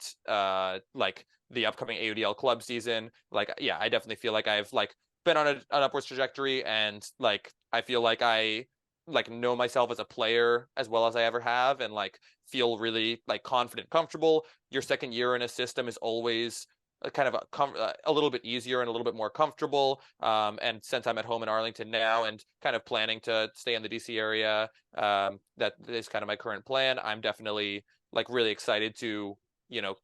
like the upcoming AUDL club season. Like, yeah, I definitely feel like I've like been on an upwards trajectory, and like I feel like I like know myself as a player as well as I ever have, and like feel really like confident, comfortable. Your second year in a system is always kind of a little bit easier and a little bit more comfortable. And since I'm at home in Arlington now and kind of planning to stay in the DC area, that is kind of my current plan. I'm definitely like really excited to,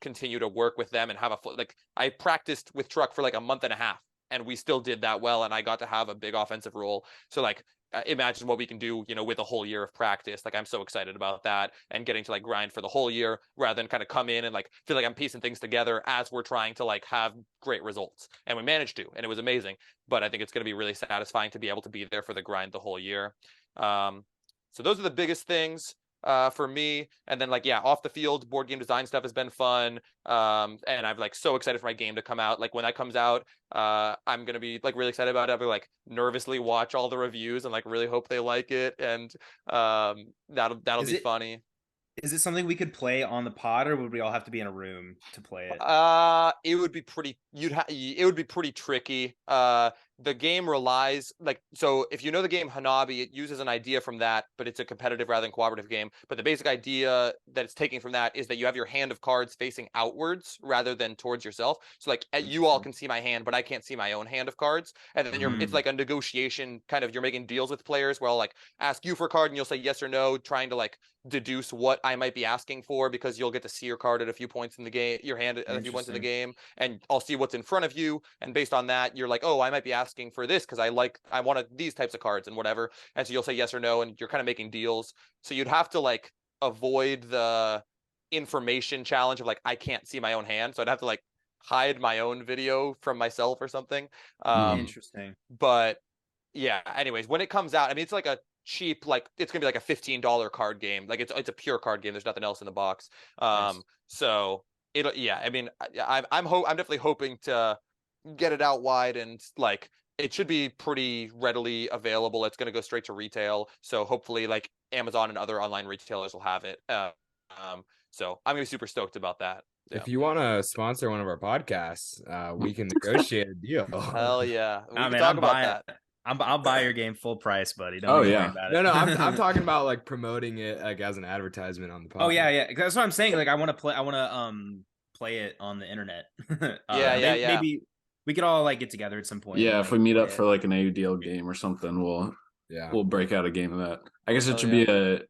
continue to work with them and have like I practiced with Truck for like a month and a half, and we still did that well. And I got to have a big offensive role. So like, imagine what we can do, with a whole year of practice. Like I'm so excited about that and getting to like grind for the whole year rather than kind of come in and like feel like I'm piecing things together as we're trying to like have great results. And we managed to, and it was amazing. But I think it's going to be really satisfying to be able to be there for the grind the whole year. So those are the biggest things for me. And then like, yeah, off the field board game design stuff has been fun. And I'm like so excited for my game to come out. Like when that comes out, I'm gonna be like really excited about it. I'll be like nervously watch all the reviews and like really hope they like it. And that'll be funny. Is it something we could play on the pod, or would we all have to be in a room to play it? It would be pretty. It would be pretty tricky. The game relies so if you know the game Hanabi, it uses an idea from that, but it's a competitive rather than cooperative game. But the basic idea that it's taking from that is that you have your hand of cards facing outwards rather than towards yourself. So like you all can see my hand, but I can't see my own hand of cards. And then it's like a negotiation kind of. You're making deals with players where I'll like ask you for a card and you'll say yes or no, trying to like deduce what I might be asking for, because you'll get to see your card at a few points in the game, your hand at a few points in the game, and I'll see what's in front of you. And based on that, you're like, oh, I might be asking for this because I wanted these types of cards and whatever. And so you'll say yes or no, and you're kind of making deals. So you'd have to like avoid the information challenge of like, I can't see my own hand. So I'd have to like hide my own video from myself or something. Interesting. But yeah, anyways, when it comes out, I mean, it's like a cheap, like it's gonna be like a $15 card game. Like it's a pure card game. There's nothing else in the box. Nice. So it'll, yeah, I mean, I'm definitely hoping to get it out wide, and like it should be pretty readily available. It's gonna go straight to retail. So hopefully like Amazon and other online retailers will have it. So I'm gonna be super stoked about that. Yeah. If you want to sponsor one of our podcasts, we can negotiate a deal. Hell yeah. We Nah, can man, talk I'm about buying. that. I'll buy your game full price, buddy. Don't Oh, even yeah. worry about it. No, I'm talking about like promoting it like as an advertisement on the podcast. Oh yeah. That's what I'm saying. Like I want to play it on the internet. Yeah. Maybe we could all like get together at some point. Yeah, and, if like, we meet play up for it. like an AUDL game or something, we'll break out a game of that. I guess it Oh, should yeah. be a.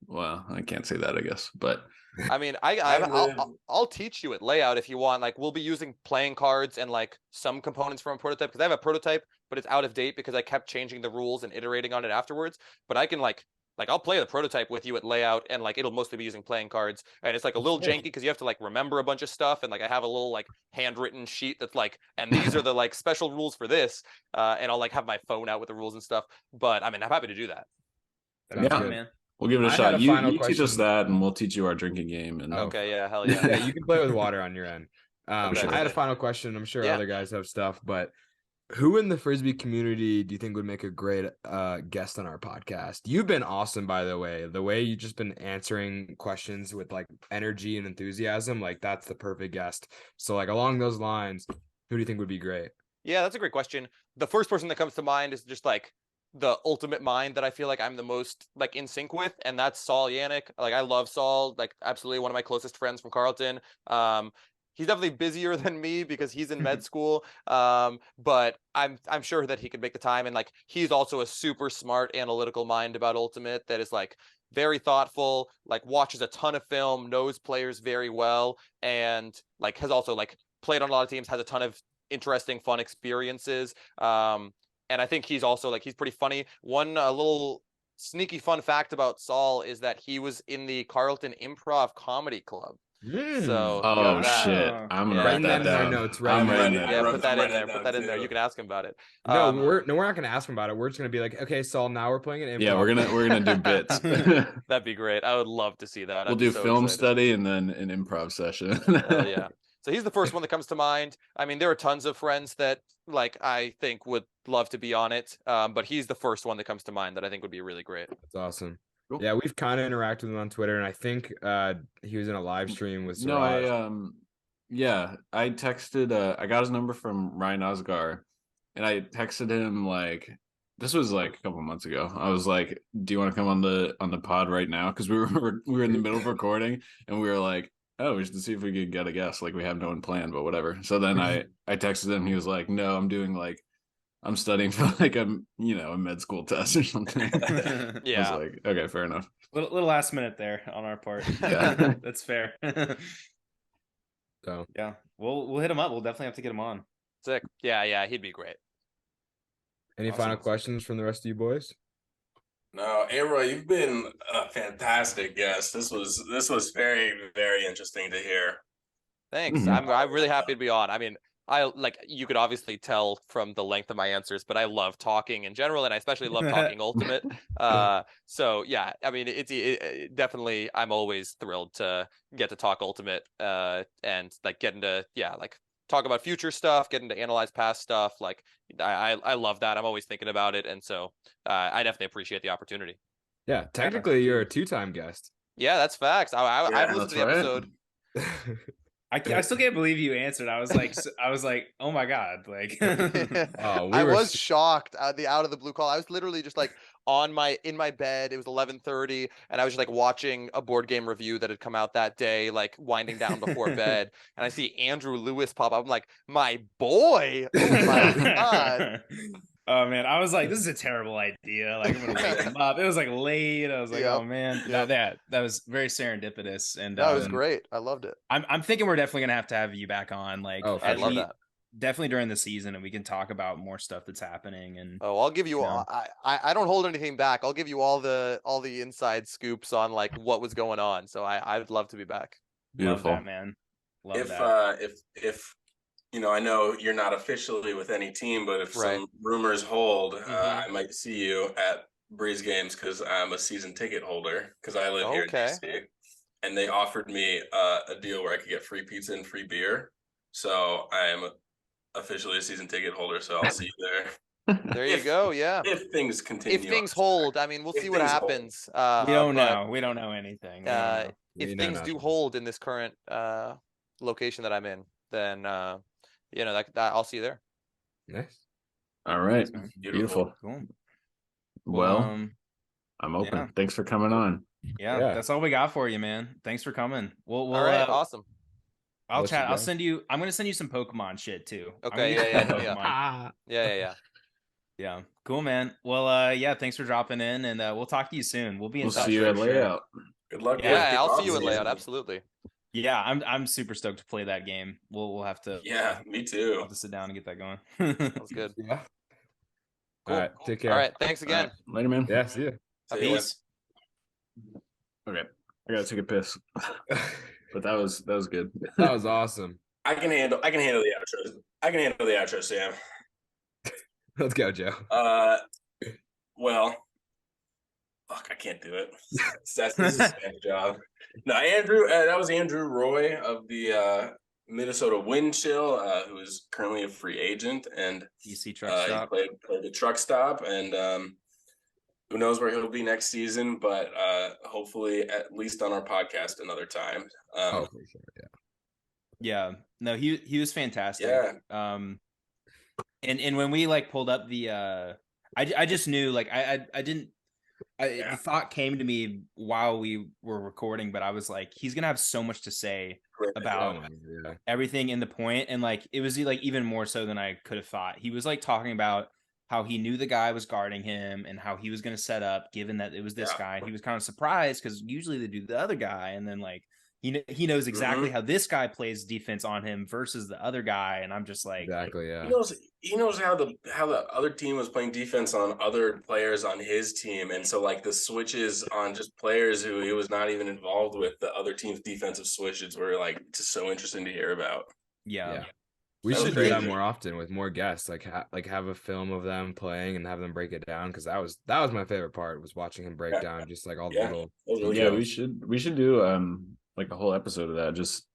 Well, I can't say that, I guess, but I mean, would- I'll teach you at layout if you want. Like, we'll be using playing cards and like some components from a prototype, because I have a prototype, but it's out of date because I kept changing the rules and iterating on it afterwards. But I can like I'll play the prototype with you at layout, and like it'll mostly be using playing cards, and it's like a little janky because you have to like remember a bunch of stuff, and like I have a little like handwritten sheet that's like, and these are the like special rules for this, and I'll like have my phone out with the rules and stuff. But I mean, I'm happy to do that. That'd be Yeah. fun, man. we'll give it a I had shot. a You final teach us question. that, and we'll teach you our drinking game. And Okay, yeah, hell Yeah, yeah. you can play with water on your end. Okay. I had a final question. I'm sure Yeah. other guys have stuff, but who in the Frisbee community do you think would make a great guest on our podcast? You've been awesome, by the way. The way you've just been answering questions with like energy and enthusiasm, like that's the perfect guest. So like along those lines, who do you think would be great? Yeah, that's a great question. The first person that comes to mind is just like the ultimate mind that I feel like I'm the most like in sync with, and that's Saul Yannick. Like I love Saul, like absolutely one of my closest friends from Carleton. He's definitely busier than me because he's in med school. But I'm sure that he could make the time, and like he's also a super smart analytical mind about Ultimate that is like very thoughtful, like watches a ton of film, knows players very well, and like has also like played on a lot of teams, has a ton of interesting, fun experiences. And I think he's also like he's pretty funny. One little sneaky fun fact about Saul is that he was in the Carleton Improv Comedy Club. So oh that. shit, I'm gonna Yeah. write Writing that that in my down. notes right I'm now. writing Yeah, that Yeah, down. put that write in there. that Put that down in there. too. You can ask him about it. No, we're not gonna ask him about it. We're just gonna be like, okay, Saul, now we're playing an improv. Yeah, we're gonna do bits. That'd be great. I would love to see that. We'll I'd be do so film excited. study and then an improv session. Hell yeah. So he's the first one that comes to mind. I mean, there are tons of friends that like I think would love to be on it. But he's the first one that comes to mind that I think would be really great. That's awesome. Cool. Yeah, we've kind of interacted with him on Twitter, and I think he was in a live stream with No, Siraj. yeah, I texted I got his number from Ryan Osgar, and I texted him like this was like a couple months ago. I was like, "Do you want to come on the pod right now?" Because we were in the middle of recording, and we were like, "Oh, we should see if we could get a guest. Like we have no one planned, but whatever." So then I texted him. He was like, "No, I'm studying for like a med school test or something." I Yeah. was like, "Okay, fair enough." Little last minute there on our part. Yeah. That's fair. So Yeah, we'll hit him up. We'll definitely have to get him on. Sick. Yeah, he'd be great. any Awesome. final questions from the rest of you boys? No, ARoy, you've been a fantastic guest. This was very, very interesting to hear. Thanks. Mhm. I'm really happy to be on. I mean, I like you could obviously tell from the length of my answers, but I love talking in general, and I especially love talking Ultimate. So yeah, I mean, it definitely. I'm always thrilled to get to talk Ultimate, and like getting to like talk about future stuff, getting to analyze past stuff. Like I love that. I'm always thinking about it, and so I definitely appreciate the opportunity. Yeah, technically you're a two-time guest. Yeah, that's facts. I've listened to the episode. I still can't believe you answered. I was like, oh my god, like. Oh, I was shocked at the out of the blue call. I was literally just like in my bed. It was 11:30, and I was just like watching a board game review that had come out that day, like winding down before bed. And I see Andrew Lewis pop up. I'm like, my boy! Oh my god! Oh man, I was like, this is a terrible idea. Like, I'm gonna wake him up. It was like late. I was like, oh man, that was very serendipitous, and that was great. I loved it. I'm thinking we're definitely gonna have to have you back on. Like, I love that. Definitely during the season, and we can talk about more stuff that's happening. And I'll give you all. I don't hold anything back. I'll give you all the inside scoops on like what was going on. So I'd love to be back. Beautiful. Love that, man. Love that. If I know you're not officially with any team, but if some rumors hold, I might see you at Breeze games because I'm a season ticket holder because I live here in DC, and they offered me a deal where I could get free pizza and free beer. So I am officially a season ticket holder, so I'll see you there. There you go. Yeah. If things continue. If things hold, I mean, we'll see what happens. We don't know. We don't know anything. If things do hold in this current location that I'm in, then that I'll see you there. Nice. All right. Beautiful. Cool. Well, I'm open. Yeah. Thanks for coming on. Yeah, that's all we got for you, man. Thanks for coming. We'll all right, awesome. I'll chat. I'm gonna send you some Pokemon shit too. Okay. Yeah. Yeah. Cool, man. Well, thanks for dropping in, and we'll talk to you soon. We'll be in touch. We'll see you at Layout. Good luck. Yeah, I'll see you at Layout. Absolutely. Yeah, I'm super stoked to play that game. We'll have to. Yeah, me too. We'll have to sit down and get that going. Sounds good. Yeah. Cool. All right. Take care. All right. Thanks again. Right. Later, man. Yeah. See you. Peace. Okay. I gotta take a piss. But that was good. That was awesome. I can handle the outro. I can handle the outro, Sam. Let's go, Joe. Well, fuck, I can't do it. This is Sam's job. No, Andrew. That was Andrew Roy of the Minnesota Wind Chill, who is currently a free agent, and DC Truck Stop. He played the Truck Stop, and who knows where he'll be next season, but hopefully at least on our podcast another time. For sure, yeah. No, he was fantastic. Yeah. And when we like pulled up the I just knew like the thought came to me while we were recording, but I was like, he's gonna have so much to say about everything in the point, and like it was like even more so than I could have thought. He was like talking about how he knew the guy was guarding him and how he was going to set up, given that it was this guy. He was kind of surprised because usually they do the other guy, and then like he knows exactly how this guy plays defense on him versus the other guy, and I'm just like, exactly, yeah. He knows how the other team was playing defense on other players on his team, and so like the switches on just players who he was not even involved with, the other team's defensive switches were like just so interesting to hear about. Yeah. We should do that more often with more guests, like have a film of them playing and have them break it down, because that was my favorite part, was watching him break down just like all the little. We should do like a whole episode of that. Just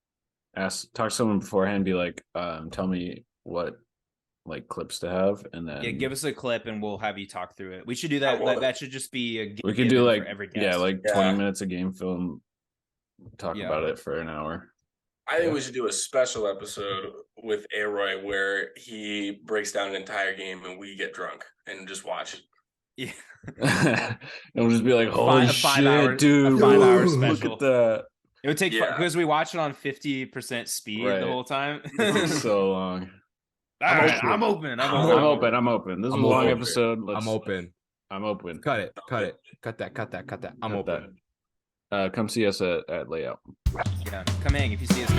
talk to someone beforehand, be like, tell me what like clips to have, and then give us a clip and we'll have you talk through it. We should do that. That should just be we could do like every guest. like 20 minutes of game film, talk about it for an hour. I think we should do a special episode with ARoy where he breaks down an entire game and we get drunk and just watch it. Yeah. It'll just be like, holy shit, dude. A 5-hour special. Look at that. It would take because we watch it on 50% speed the whole time. It's so long. I'm open. This is a long episode. I'm open. Cut it. Cut that. I'm open. Come see us at Layout. Yeah, come hang if you see us.